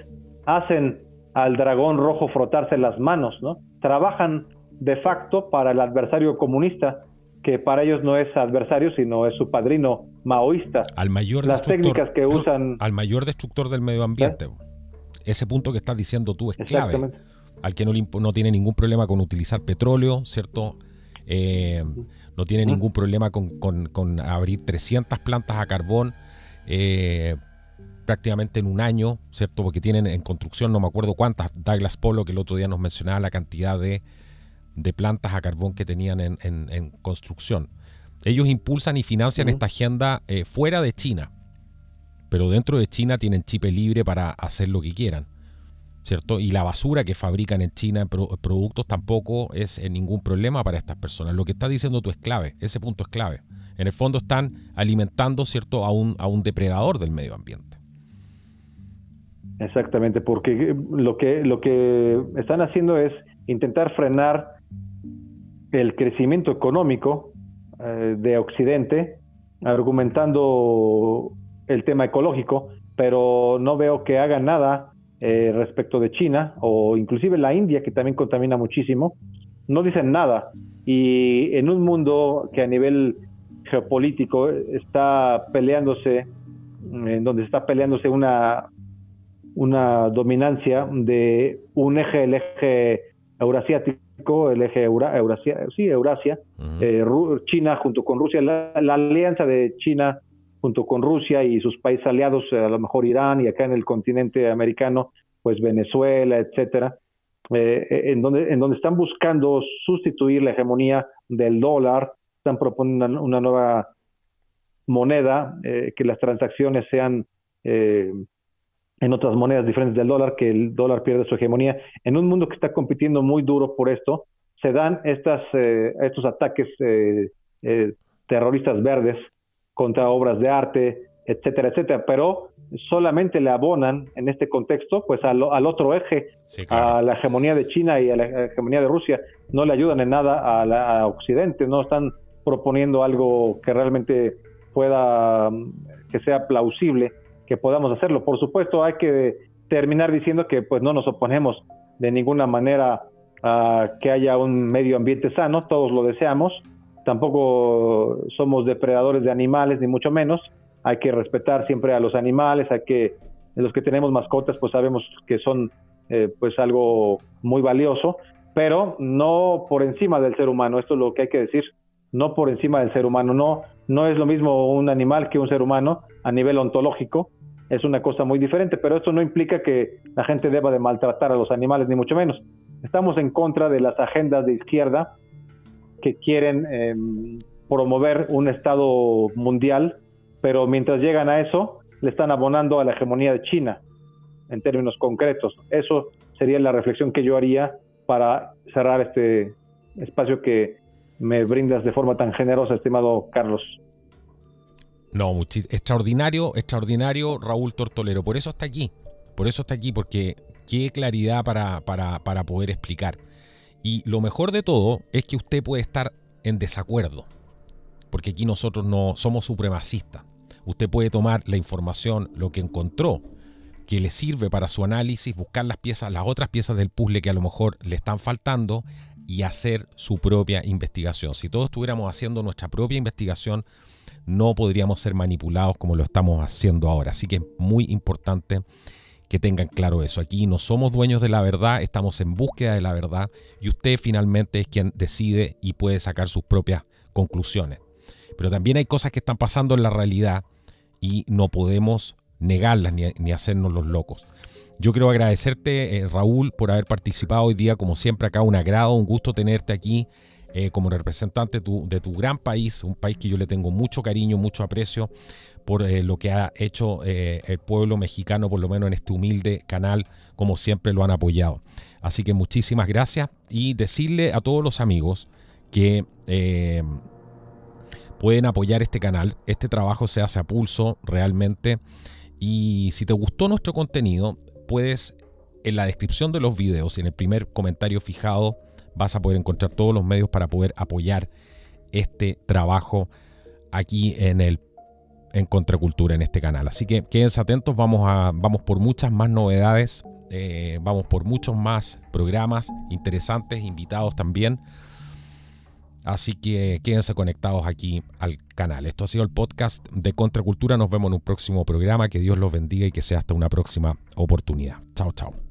S2: hacen al dragón rojo frotarse las manos, ¿no? Trabajan de facto para el adversario comunista, que para ellos no es adversario, sino es su padrino maoísta.
S1: Al mayor
S2: las técnicas que usan...
S1: Al mayor destructor del medio ambiente. ¿Sí? Ese punto que estás diciendo tú es clave. Al que no tiene ningún problema con utilizar petróleo, ¿cierto? No tiene ningún problema con abrir 300 plantas a carbón prácticamente en un año, ¿cierto? Porque tienen en construcción, no me acuerdo cuántas, Douglas Polo, que el otro día nos mencionaba la cantidad de plantas a carbón que tenían en construcción. Ellos impulsan y financian esta agenda fuera de China, pero dentro de China tienen chip libre para hacer lo que quieran, ¿cierto? Y la basura que fabrican en China en productos tampoco es ningún problema para estas personas. Lo que estás diciendo tú es clave, ese punto es clave. En el fondo están alimentando, ¿cierto?, a un depredador del medio ambiente.
S2: Exactamente, porque lo que están haciendo es intentar frenar el crecimiento económico de Occidente, argumentando el tema ecológico, pero no veo que hagan nada respecto de China, o inclusive la India, que también contamina muchísimo. No dicen nada, y en un mundo que a nivel geopolítico está peleándose, en donde está peleándose una dominancia de un eje, el eje eurasiático, el eje Eurasia, China junto con Rusia, la alianza de China junto con Rusia y sus países aliados, a lo mejor Irán, y acá en el continente americano, pues Venezuela, etcétera, en donde están buscando sustituir la hegemonía del dólar, están proponiendo una nueva moneda, que las transacciones sean en otras monedas diferentes del dólar, que el dólar pierde su hegemonía. En un mundo que está compitiendo muy duro por esto, se dan estos ataques terroristas verdes contra obras de arte, etcétera, etcétera, pero solamente le abonan en este contexto pues al otro eje, sí, claro, a la hegemonía de China y a la hegemonía de Rusia. No le ayudan en nada a Occidente, no están proponiendo algo que realmente que sea plausible, que podamos hacerlo. Por supuesto, hay que terminar diciendo que pues no nos oponemos de ninguna manera a que haya un medio ambiente sano, todos lo deseamos, tampoco somos depredadores de animales, ni mucho menos. Hay que respetar siempre a los animales, los que tenemos mascotas pues sabemos que son pues algo muy valioso, pero no por encima del ser humano. Esto es lo que hay que decir, no por encima del ser humano. No es lo mismo un animal que un ser humano a nivel ontológico, es una cosa muy diferente, pero esto no implica que la gente deba de maltratar a los animales, ni mucho menos. Estamos en contra de las agendas de izquierda que quieren promover un Estado mundial, pero mientras llegan a eso, le están abonando a la hegemonía de China, en términos concretos. Eso sería la reflexión que yo haría para cerrar este espacio que me brindas de forma tan generosa, estimado Carlos.
S1: No, extraordinario, Raúl Tortolero. Por eso está aquí, porque qué claridad para poder explicar. Y lo mejor de todo es que usted puede estar en desacuerdo, porque aquí nosotros no somos supremacistas. Usted puede tomar la información, lo que encontró, que le sirve para su análisis, buscar las otras piezas del puzzle que a lo mejor le están faltando y hacer su propia investigación. Si todos estuviéramos haciendo nuestra propia investigación, no podríamos ser manipulados como lo estamos haciendo ahora. Así que es muy importante que tengan claro eso. Aquí no somos dueños de la verdad, estamos en búsqueda de la verdad y usted finalmente es quien decide y puede sacar sus propias conclusiones. Pero también hay cosas que están pasando en la realidad y no podemos negarlas ni hacernos los locos. Yo quiero agradecerte, Raúl, por haber participado hoy día. Como siempre, acá un agrado, un gusto tenerte aquí como representante de tu gran país, un país que yo le tengo mucho cariño, mucho aprecio por lo que ha hecho el pueblo mexicano, por lo menos en este humilde canal, como siempre lo han apoyado. Así que muchísimas gracias y decirle a todos los amigos que pueden apoyar este canal. Este trabajo se hace a pulso realmente. Y si te gustó nuestro contenido, puedes en la descripción de los videos y en el primer comentario fijado vas a poder encontrar todos los medios para poder apoyar este trabajo aquí en Contracultura, en este canal. Así que quédense atentos, vamos por muchas más novedades, vamos por muchos más programas interesantes, invitados también. Así que quédense conectados aquí al canal. Esto ha sido el podcast de Contracultura. Nos vemos en un próximo programa. Que Dios los bendiga y que sea hasta una próxima oportunidad. Chao, chao.